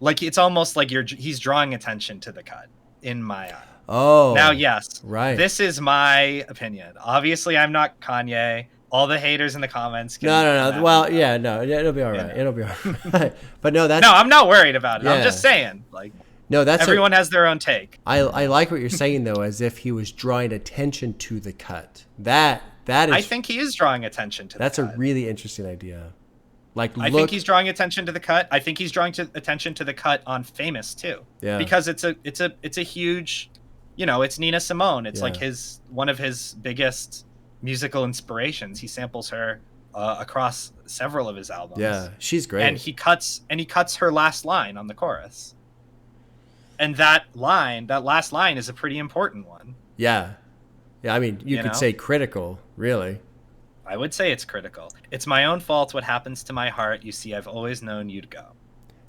Like it's almost like he's drawing attention to the cut in my eye. Oh. Now, yes. Right. This is my opinion. Obviously, I'm not Kanye. All the haters in the comments. No. Well, yeah, no, it'll be all right. It'll be all right. But no, that's... No, I'm not worried about it. Yeah. I'm just saying, like, no, that's everyone has their own take. I like what you're saying though, as if he was drawing attention to the cut. That is. I think he is drawing attention to. That's the cut. a really interesting idea. Like, I think he's drawing attention to the cut. I think he's drawing attention to the cut on Famous too. Yeah. Because it's a huge, you know, it's Nina Simone. It's like one of his biggest musical inspirations. He samples her across several of his albums. Yeah, she's great. And he cuts her last line on the chorus. And that last line is a pretty important one. Yeah. Yeah, I mean, you could say critical, really. I would say it's critical. It's my own fault what happens to my heart. You see, I've always known you'd go.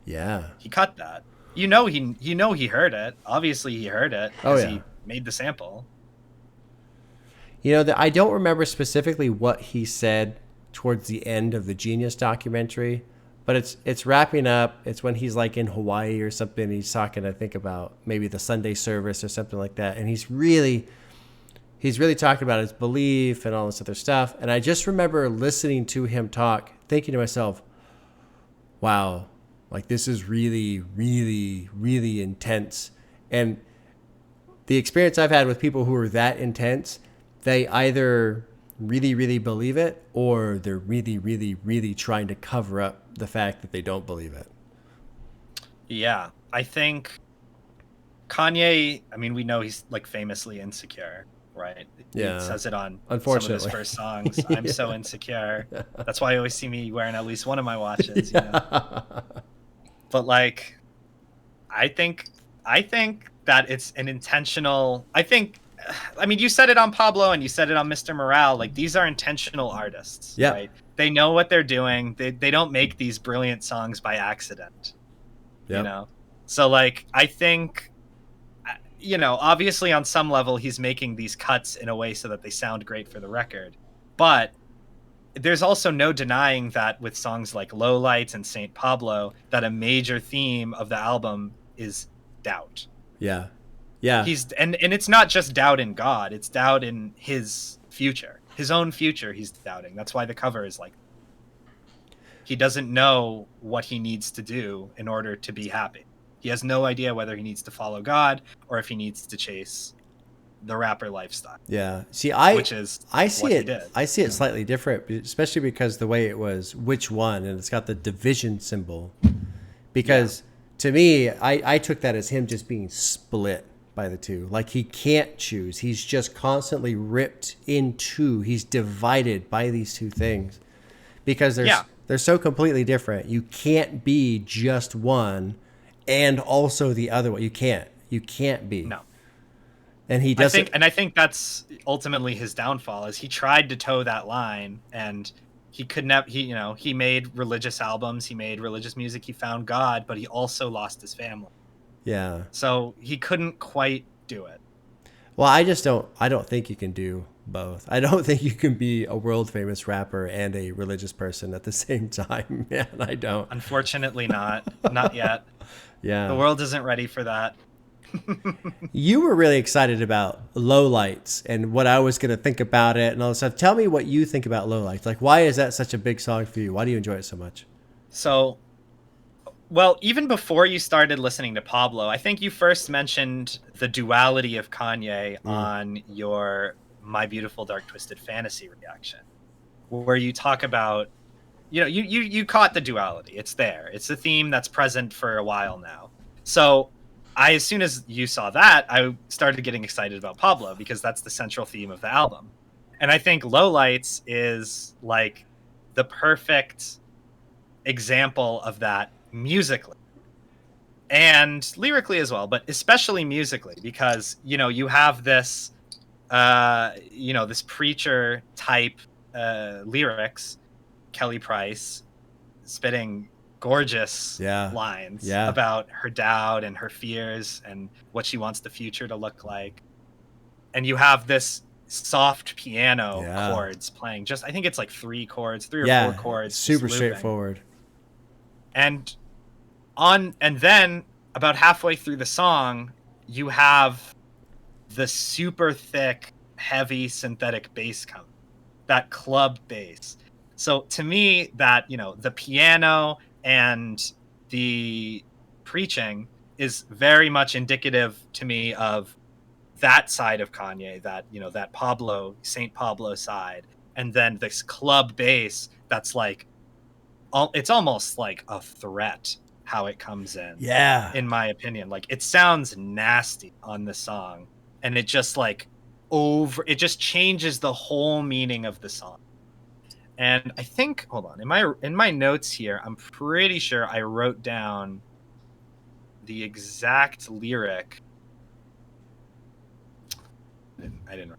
Yeah. He cut that. You know he heard it. Obviously he heard it because he made the sample. You know, I don't remember specifically what he said towards the end of the Genius documentary, but it's wrapping up. It's when he's like in Hawaii or something. He's talking, I think, about maybe the Sunday service or something like that. And he's really talking about his belief and all this other stuff. And I just remember listening to him talk, thinking to myself, wow, like this is really, really, really intense. And the experience I've had with people who are that intense, they either really, really believe it, or they're really, really, really trying to cover up the fact that they don't believe it. Yeah, I think Kanye, I mean, we know he's like famously insecure, right? Yeah. He says it on Unfortunately. some of his first songs. I'm so insecure. That's why you always see me wearing at least one of my watches. You know? But like, I think that it's an intentional, I mean, you said it on Pablo and you said it on Mr. Morale. Like, these are intentional artists. Yeah. Right? They know what they're doing. They don't make these brilliant songs by accident. Yep. You know? So, like, I think, you know, obviously on some level he's making these cuts in a way so that they sound great for the record. But there's also no denying that with songs like Lowlights and St. Pablo, that a major theme of the album is doubt. Yeah. Yeah. And it's not just doubt in God, it's doubt in his future. His own future he's doubting. That's why the cover is like, he doesn't know what he needs to do in order to be happy. He has no idea whether he needs to follow God or if he needs to chase the rapper lifestyle. Yeah. See, I see it did. Slightly different, especially because the way it was which one, and it's got the division symbol. Because to me, I took that as him just being split by the two. Like, he can't choose. He's just constantly ripped in two. He's divided by these two things because they're so completely different. You can't be just one and also the other one. You can't be. No. And he doesn't. I think that's ultimately his downfall. Is he tried to toe that line and he could never. He made religious albums. He made religious music. He found God, but he also lost his family. Yeah. So he couldn't quite do it. Well, I don't think you can do both. I don't think you can be a world famous rapper and a religious person at the same time. Man, I don't. Unfortunately not. Not yet. Yeah. The world isn't ready for that. You were really excited about Lowlights and what I was going to think about it and all this stuff. Tell me what you think about Lowlights. Like, why is that such a big song for you? Why do you enjoy it so much? So, well, even before you started listening to Pablo, I think you first mentioned the duality of Kanye on your My Beautiful Dark Twisted Fantasy reaction, where you talk about, you caught the duality. It's there. It's a theme that's present for a while now. So as soon as you saw that, I started getting excited about Pablo because that's the central theme of the album. And I think Lowlights is like the perfect example of that musically and lyrically as well, but especially musically because, you have this, this preacher type lyrics, Kelly Price spitting gorgeous lines about her doubt and her fears and what she wants the future to look like. and you have this soft piano Yeah. chords playing. Just I think it's like 3 chords, 3 or Yeah, 4 chords. super just looping. straightforward. And then about halfway through the song, you have the super thick, heavy synthetic bass come, that club bass. So to me, that, you know, the piano and the preaching is very much indicative to me of that side of Kanye, that, you know, that Saint Pablo side, and then this club bass that's like, it's almost like a threat how it comes in my opinion. Like, it sounds nasty on the song, and it just like it just changes the whole meaning of the song. And I think, hold on, in my notes here, I'm pretty sure I wrote down the exact lyric. I didn't.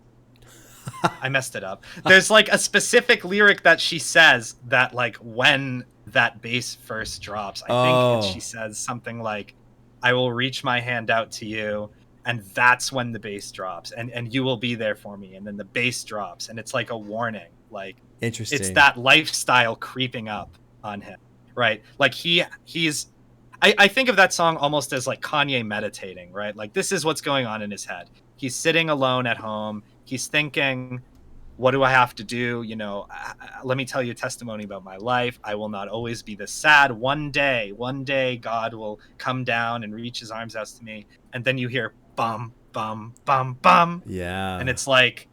I messed it up. There's like a specific lyric that she says that, like, when that bass first drops, I think she says something like, "I will reach my hand out to you," and that's when the bass drops, and you will be there for me, and then the bass drops, and it's like a warning. Like, Interesting. It's that lifestyle creeping up on him, right? Like he's. I think of that song almost as like Kanye meditating, right? Like, this is what's going on in his head. He's sitting alone at home. He's thinking, what do I have to do? You know, let me tell you a testimony about my life. I will not always be this sad. One day, God will come down and reach his arms out to me. And then you hear bum, bum, bum, bum. Yeah. And it's like,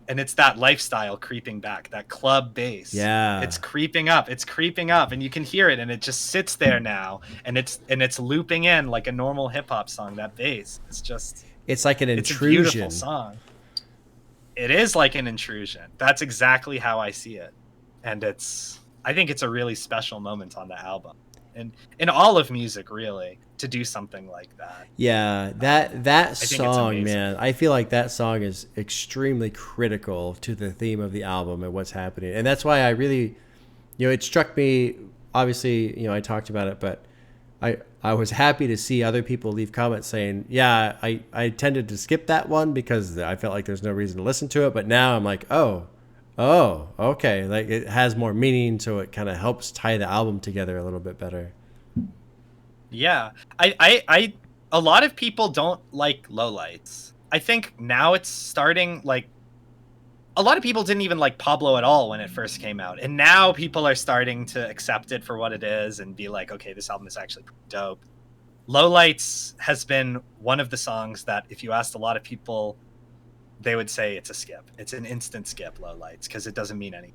and it's that lifestyle creeping back, that club bass. Yeah. It's creeping up, and you can hear it, and it just sits there now, and it's looping in like a normal hip hop song. That bass, it's like an intrusion. It's a beautiful song. It is like an intrusion. That's exactly how I see it. And I think it's a really special moment on the album, and in all of music, really, to do something like that. Yeah, that song, man, I feel like that song is extremely critical to the theme of the album and what's happening. And that's why I really, you know, it struck me, obviously, you know, I talked about it, but I was happy to see other people leave comments saying, yeah, I tended to skip that one because I felt like there's no reason to listen to it. But now I'm like, oh, okay. Like, it has more meaning, so it kind of helps tie the album together a little bit better. Yeah. I a lot of people don't like Lowlights. I think now it's starting, like, a lot of people didn't even like Pablo at all when it first came out. And now people are starting to accept it for what it is and be like, okay, this album is actually pretty dope. Lowlights has been one of the songs that, if you asked a lot of people, they would say it's a skip. It's an instant skip, Lowlights, because it doesn't mean anything.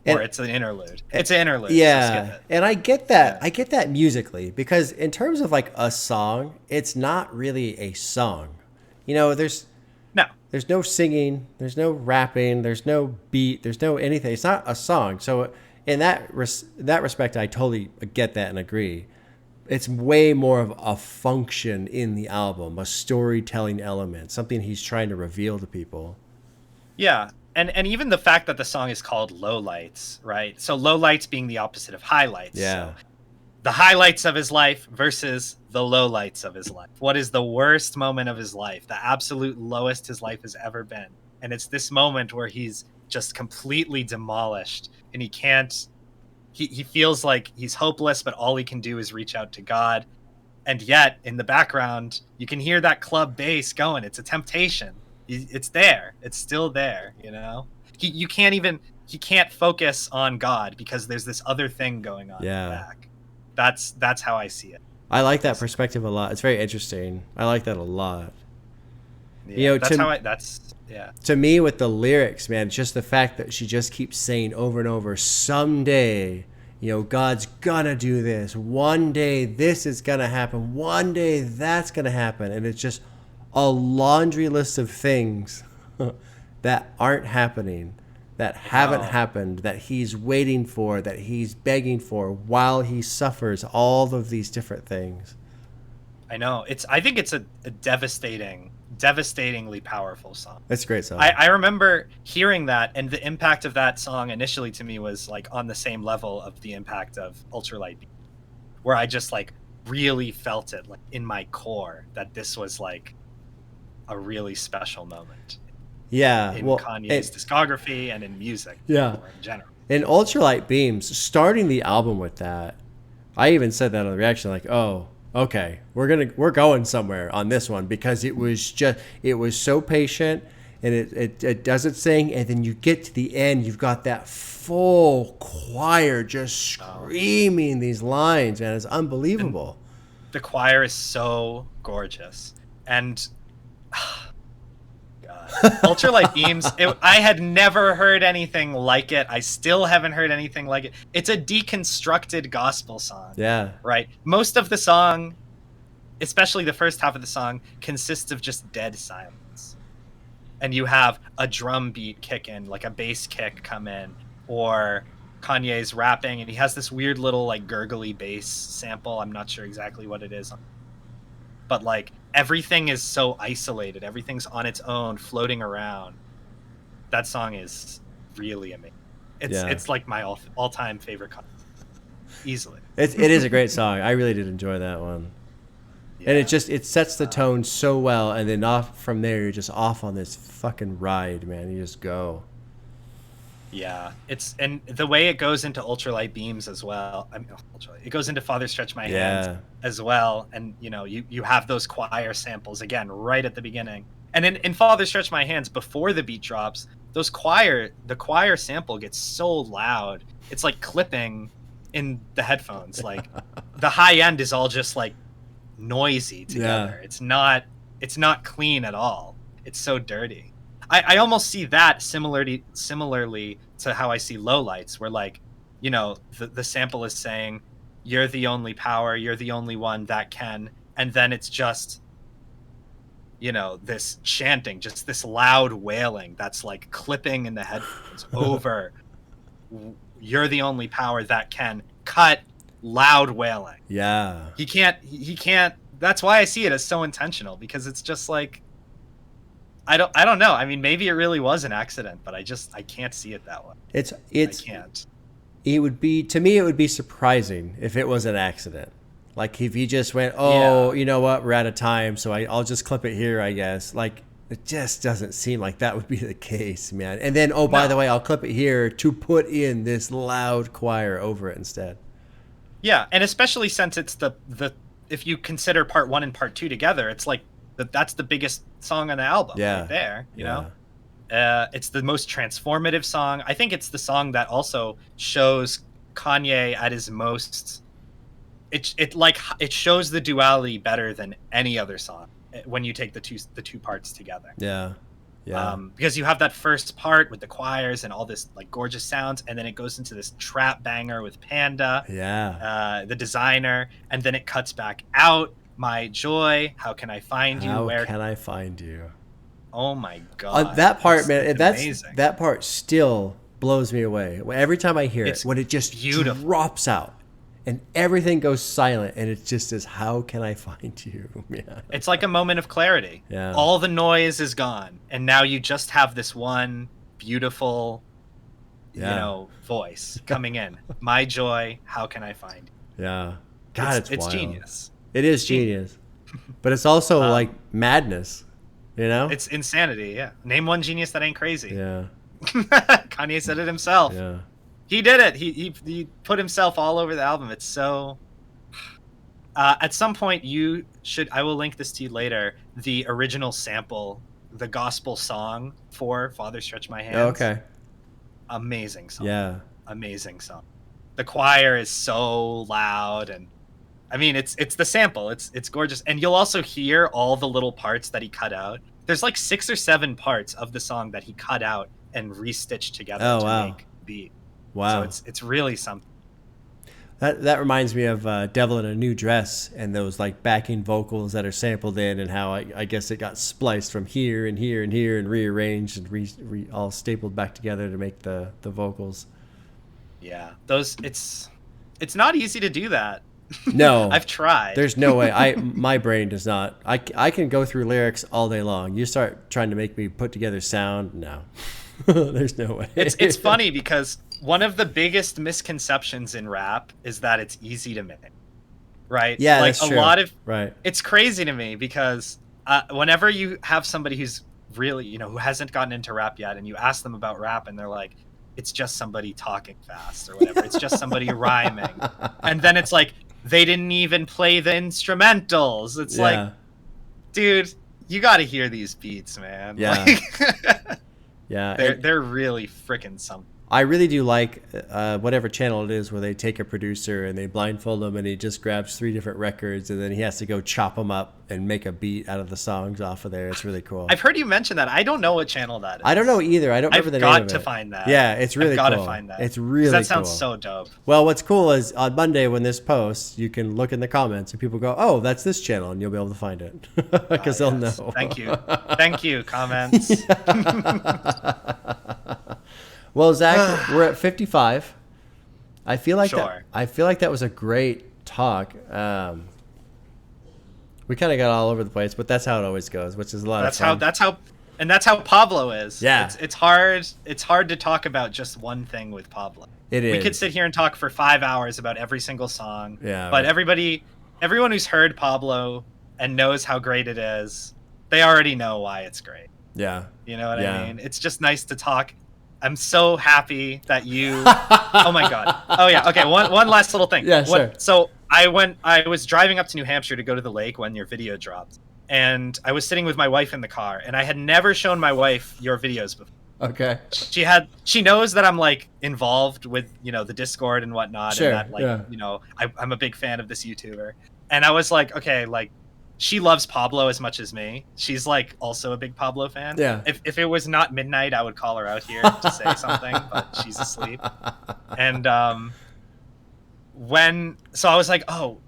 Or it's an interlude. It's an interlude. Yeah. So skip it. And I get that. Yeah. I get that musically, because in terms of like a song, it's not really a song. You know, there's no singing, there's no rapping, there's no beat, there's no anything. It's not a song. So in that respect, I totally get that and agree. It's way more of a function in the album, a storytelling element, something he's trying to reveal to people. Yeah. And even the fact that the song is called Lowlights, right? So lowlights being the opposite of highlights. Yeah. So the highlights of his life versus the lowlights of his life. What is the worst moment of his life? The absolute lowest his life has ever been. And it's this moment where he's just completely demolished, and he feels like he's hopeless, but all he can do is reach out to God. And yet in the background, you can hear that club bass going. It's a temptation. It's there. It's still there, you know? He can't focus on God because there's this other thing going on in the back. That's how I see it. I like that perspective a lot. It's very interesting. I like that a lot. Yeah, you know, to me, with the lyrics, man, just the fact that she just keeps saying over and over, someday, you know, God's gonna do this. One day this is gonna happen. One day that's gonna happen. And it's just a laundry list of things that aren't happening, that haven't happened, that he's waiting for, that he's begging for while he suffers all of these different things. I know. I think it's a devastatingly powerful song. That's a great song. I remember hearing that, and the impact of that song initially to me was like on the same level of the impact of Ultralight Beam, where I just like really felt it like in my core that this was like a really special moment. Yeah, in well, Kanye's discography and in music. Yeah, in general. And Ultralight Beams, starting the album with that, I even said that on the reaction, like, oh, okay, we're going somewhere on this one, because it was so patient, and it does its thing, and then you get to the end, you've got that full choir just screaming these lines, and it's unbelievable. And the choir is so gorgeous, and Ultralight Beams, I had never heard anything like it. I still haven't heard anything like it. It's a deconstructed gospel song. Yeah. Right? Most of the song, especially the first half of the song, consists of just dead silence. And you have a drum beat kick in, like a bass kick come in, or Kanye's rapping, and he has this weird little like gurgly bass sample. I'm not sure exactly what it is. But like everything is so isolated. Everything's on its own, floating around. That song is really amazing. It's like my all-time favorite song. Easily. It is a great song. I really did enjoy that one. Yeah. And it sets the tone so well, and then off from there, you're just off on this fucking ride, man. You just go. Yeah, and the way it goes into Ultralight Beams as well. It goes into Father Stretch My Hand as well, and you have those choir samples again right at the beginning. And in Father Stretch My Hands, before the beat drops, the choir sample gets so loud, it's like clipping in the headphones. Like the high end is all just like noisy together. Yeah. It's not clean at all. It's so dirty. I almost see that similarly to how I see Lowlights, where like, the sample is saying, "You're the only power, you're the only one that can," and then it's just, this chanting, just this loud wailing that's like clipping in the headphones over, "You're the only power that can," cut, loud wailing. Yeah. He can't. That's why I see it as so intentional, because it's just like, I don't know. I mean, maybe it really was an accident, but I can't see it that way. I can't. It would be surprising if it was an accident. Like if he just went, you know what, we're out of time, so I'll just clip it here, I guess. Like it just doesn't seem like that would be the case, man. And then, by the way, I'll clip it here to put in this loud choir over it instead. Yeah, and especially since it's the if you consider part 1 and part 2 together, it's like that's the biggest song on the album right there, you know? It's the most transformative song. I think it's the song that also shows Kanye at his most. It shows the duality better than any other song when you take the two parts together. Yeah. Because you have that first part with the choirs and all this like gorgeous sounds, and then it goes into this trap banger with Panda, the designer, and then it cuts back out. My joy, how can I find you? How can I find you? Oh my god! That part, man, that part still blows me away. Every time I hear it, when it just drops out and everything goes silent, and it just says, "How can I find you?" Yeah. It's like a moment of clarity. Yeah. All the noise is gone, and now you just have this one beautiful, voice coming in. My joy, how can I find you? Yeah. God, it's wild. Genius. It is genius, but it's also like madness, It's insanity, yeah. Name one genius that ain't crazy. Yeah. Kanye said it himself. Yeah. He did it. He put himself all over the album. It's so... at some point, I will link this to you later, the original sample, the gospel song for Father Stretch My Hands. Oh, okay. Amazing song. Yeah. Amazing song. The choir is so loud, and I mean, it's the sample. It's gorgeous. And you'll also hear all the little parts that he cut out. There's like 6 or 7 parts of the song that he cut out and restitched together to make beat. Wow. So it's really something. That reminds me of Devil in a New Dress and those like backing vocals that are sampled in, and how I guess it got spliced from here and here and here and rearranged and all stapled back together to make the vocals. Yeah. It's not easy to do that. No, I've tried. There's no way. My brain does not. I can go through lyrics all day long. You start trying to make me put together sound. No, there's no way. It's funny because one of the biggest misconceptions in rap is that it's easy to mimic, right? Yeah, like that's true. A lot of right. It's crazy to me because whenever you have somebody who's really, who hasn't gotten into rap yet, and you ask them about rap and they're like, it's just somebody talking fast or whatever. It's just somebody rhyming. And then it's like, they didn't even play the instrumentals. It's like, dude, you got to hear these beats, man. Yeah. Like, yeah. They're really freaking something. I really do like whatever channel it is where they take a producer and they blindfold him and he just grabs 3 different records and then he has to go chop them up and make a beat out of the songs off of there. It's really cool. I've heard you mention that. I don't know what channel that is. I don't know either. I don't remember the name of it. I've got to find that. Yeah, it's really cool. I've got to find that. It's really cool. That sounds so dope. Well, what's cool is on Monday when this posts, you can look in the comments and people go, oh, that's this channel, and you'll be able to find it because they'll know. Thank you. Thank you, comments. Well, Zach, we're at 55. I feel like that was a great talk. We kind of got all over the place, but that's how it always goes, which is a lot of fun. That's how Pablo is. Yeah. It's hard to talk about just one thing with Pablo. It is. We could sit here and talk for 5 hours about every single song. Yeah. But everyone who's heard Pablo and knows how great it is, they already know why it's great. Yeah. You know what I mean? It's just nice to talk. I'm so happy that you. Oh my god. Oh yeah. Okay. One last little thing. Yeah, sure. So I was driving up to New Hampshire to go to the lake when your video dropped, and I was sitting with my wife in the car, and I had never shown my wife your videos before. Okay. She knows that I'm like involved with the Discord and whatnot, sure, and that I'm a big fan of this YouTuber, and I was like, okay, like. She loves Pablo as much as me. She's like also a big Pablo fan. Yeah. If it was not midnight, I would call her out here to say something, but she's asleep. And so I was like, oh,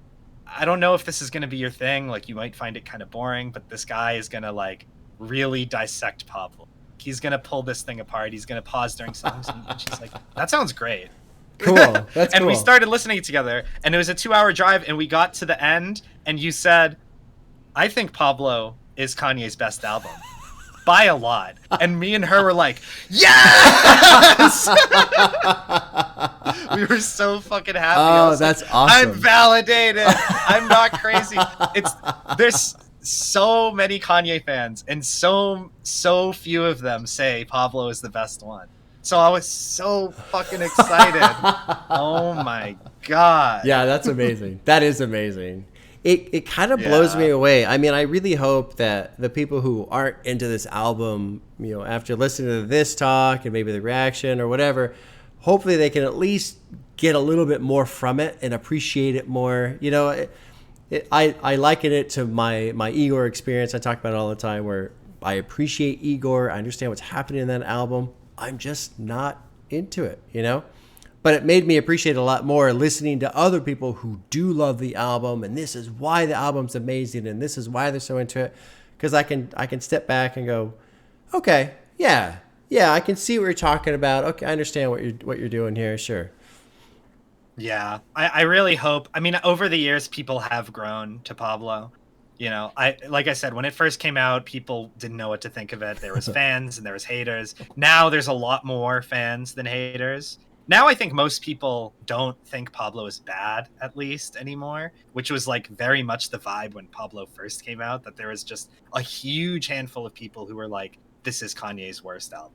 I don't know if this is gonna be your thing. Like you might find it kind of boring, but this guy is gonna like really dissect Pablo. He's gonna pull this thing apart. He's gonna pause during songs, and she's like, that sounds great. Cool. That's and cool. we started listening together, and it was a 2-hour drive, and we got to the end, and you said, I think Pablo is Kanye's best album by a lot. And me and her were like, yes! We were so fucking happy. Oh, that's like, awesome. I'm validated. I'm not crazy. There's so many Kanye fans, and so few of them say Pablo is the best one. So I was so fucking excited. Oh my god. Yeah, that's amazing. That is amazing. It kind of blows me away. I mean, I really hope that the people who aren't into this album, after listening to this talk and maybe the reaction or whatever, hopefully they can at least get a little bit more from it and appreciate it more. I liken it to my Igor experience. I talk about it all the time where I appreciate Igor. I understand what's happening in that album. I'm just not into it, But it made me appreciate a lot more listening to other people who do love the album, and this is why the album's amazing, and this is why they're so into it. Because I can step back and go, okay, yeah, I can see what you're talking about. Okay, I understand what you're doing here. Sure. Yeah, I really hope. I mean, over the years, people have grown to Pablo. Like I said, when it first came out, people didn't know what to think of it. There was fans and there was haters. Now there's a lot more fans than haters. Now I think most people don't think Pablo is bad, at least, anymore, which was like very much the vibe when Pablo first came out, that there was just a huge handful of people who were like, this is Kanye's worst album.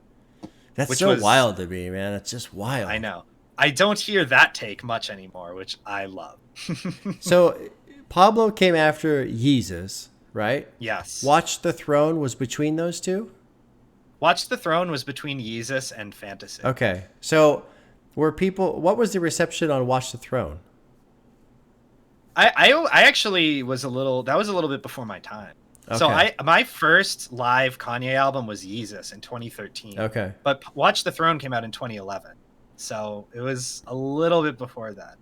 That's wild to me, man. It's just wild. I know. I don't hear that take much anymore, which I love. So Pablo came after Yeezus, right? Yes. Watch the Throne was between those two? Watch the Throne was between Yeezus and Fantasy. Okay. So what was the reception on Watch the Throne? I actually was that was a little bit before my time. Okay. So my first live Kanye album was Yeezus in 2013. Okay. But Watch the Throne came out in 2011. So it was a little bit before that.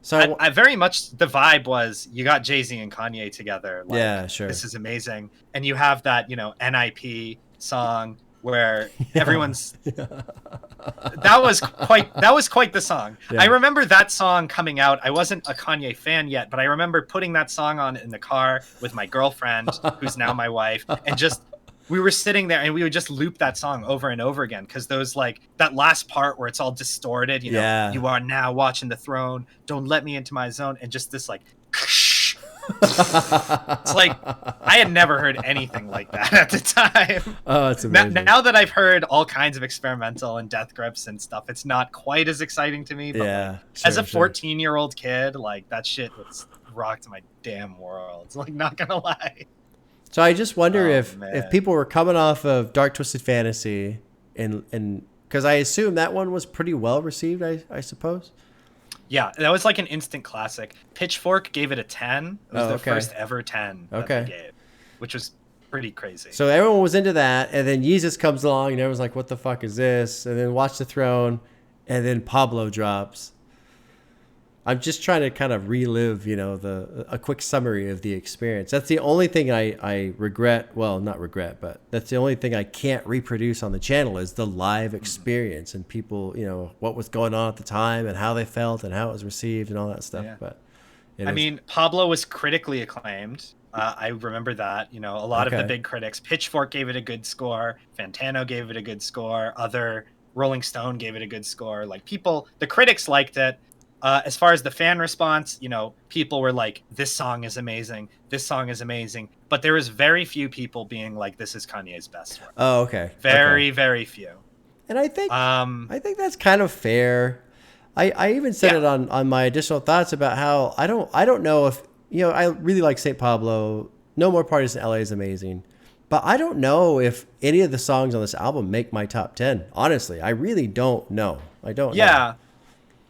So I very much, the vibe was you got Jay-Z and Kanye together. Like, yeah, sure. This is amazing. And you have that, NIP song where everyone's that was quite the song. Yeah. I remember that song coming out. I wasn't a Kanye fan yet, but I remember putting that song on in the car with my girlfriend, who's now my wife, and we were sitting there and we would just loop that song over and over again, because those that last part where it's all distorted, you are now watching the throne, don't let me into my zone, and just this It's like I had never heard anything like that at the time. Oh, it's amazing. Now that I've heard all kinds of experimental and death grips and stuff, it's not quite as exciting to me. But yeah, like, as a 14-year-old kid, like that shit was rocked my damn world. Like, not gonna lie. So I just wonder if people were coming off of Dark Twisted Fantasy and because I assume that one was pretty well received, I suppose. Yeah, that was like an instant classic. Pitchfork gave it a 10. It was their first ever 10 that they gave, which was pretty crazy. So everyone was into that, and then Yeezus comes along, and everyone's like, what the fuck is this? And then Watch the Throne, and then Pablo drops. I'm just trying to kind of relive, a quick summary of the experience. That's the only thing I regret. Well, not regret, but that's the only thing I can't reproduce on the channel is the live experience and people, what was going on at the time and how they felt and how it was received and all that stuff. Yeah. But I mean, Pablo was critically acclaimed. I remember that, a lot of the big critics. Pitchfork gave it a good score. Fantano gave it a good score. Other Rolling Stone gave it a good score. Like the critics liked it. As far as the fan response, people were like, this song is amazing. This song is amazing. But there was very few people being like, this is Kanye's best work. Oh, okay. Very few. And I think that's kind of fair. I even said it on my additional thoughts about how I don't know if, I really like St. Pablo. No More Parties in LA is amazing. But I don't know if any of the songs on this album make my top 10. Honestly, I really don't know. I don't know. Yeah.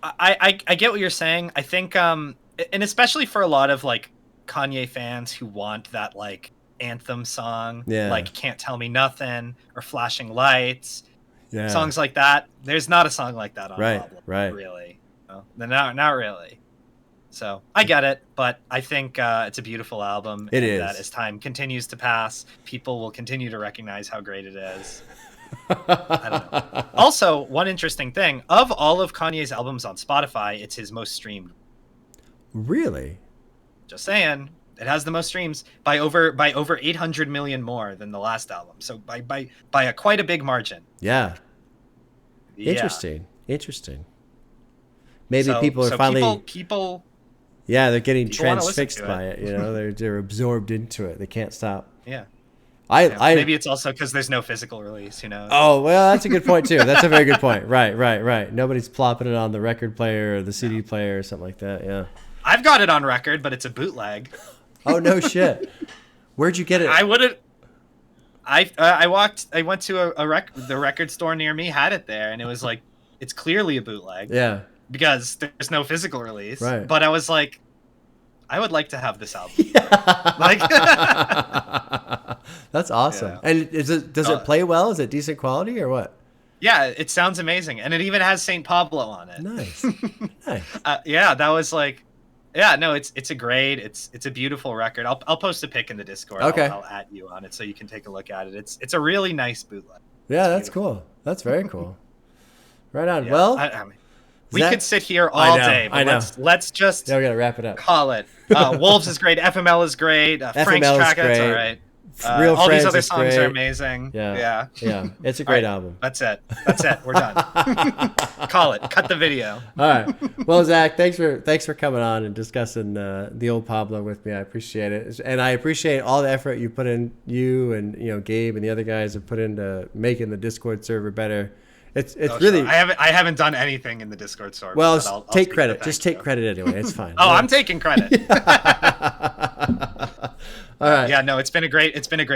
I get what you're saying. I think, and especially for a lot of like Kanye fans who want that like anthem song, like Can't Tell Me Nothing or Flashing Lights, songs like that. There's not a song like that on the album, really. Not really. So I get it, but I think it's a beautiful album. It is. That as time continues to pass, people will continue to recognize how great it is. I don't know. Also, one interesting thing, of all of Kanye's albums on Spotify, it's his most streamed. Really? Just saying. It has the most streams by over 800 million more than the last album. So by quite a big margin. Yeah. Interesting. Maybe people are finally people they're getting transfixed by it, they're absorbed into it. They can't stop. Yeah. Maybe it's also because there's no physical release, Oh, well, that's a good point too. That's a very good point. Right. Nobody's plopping it on the record player or the CD player or something like that. Yeah. I've got it on record, but it's a bootleg. Oh no shit! Where'd you get it? I wouldn't. I went to the record store near me, had it there, and it was like, it's clearly a bootleg. Yeah. Because there's no physical release. Right. But I was like, I would like to have this album. Like. That's awesome. Yeah. And does it play well? Is it decent quality or what? Yeah, it sounds amazing, and it even has St. Pablo on it. Nice. That was like, it's a great, it's a beautiful record. I'll post a pic in the Discord. Okay. I'll at you on it so you can take a look at it. It's a really nice bootleg. Yeah, that's cool. That's very cool. Right on. Yeah. Well, we could sit here all day, but let's just we gotta wrap it up. Call it. Wolves is great. FML is great. Frank's track, that's all right. Real all Friends these other songs great. Are amazing. Yeah. It's a great album. That's it. We're done. Call it. Cut the video. All right. Well, Zach, thanks for coming on and discussing the old Pablo with me. I appreciate it, and I appreciate all the effort you put in. You and Gabe and the other guys have put into making the Discord server better. It's really. Sure. I haven't done anything in the Discord server. Well, I'll take credit. Just take credit anyway. It's fine. I'm taking credit. All right. Yeah, no, it's been a great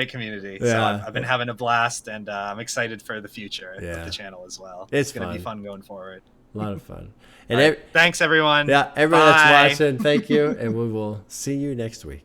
community. Yeah. So I've been having a blast, and I'm excited for the future of the channel as well. It's going to be fun going forward. A lot of fun. And thanks, everyone. Yeah, everyone that's watching, thank you, and we will see you next week.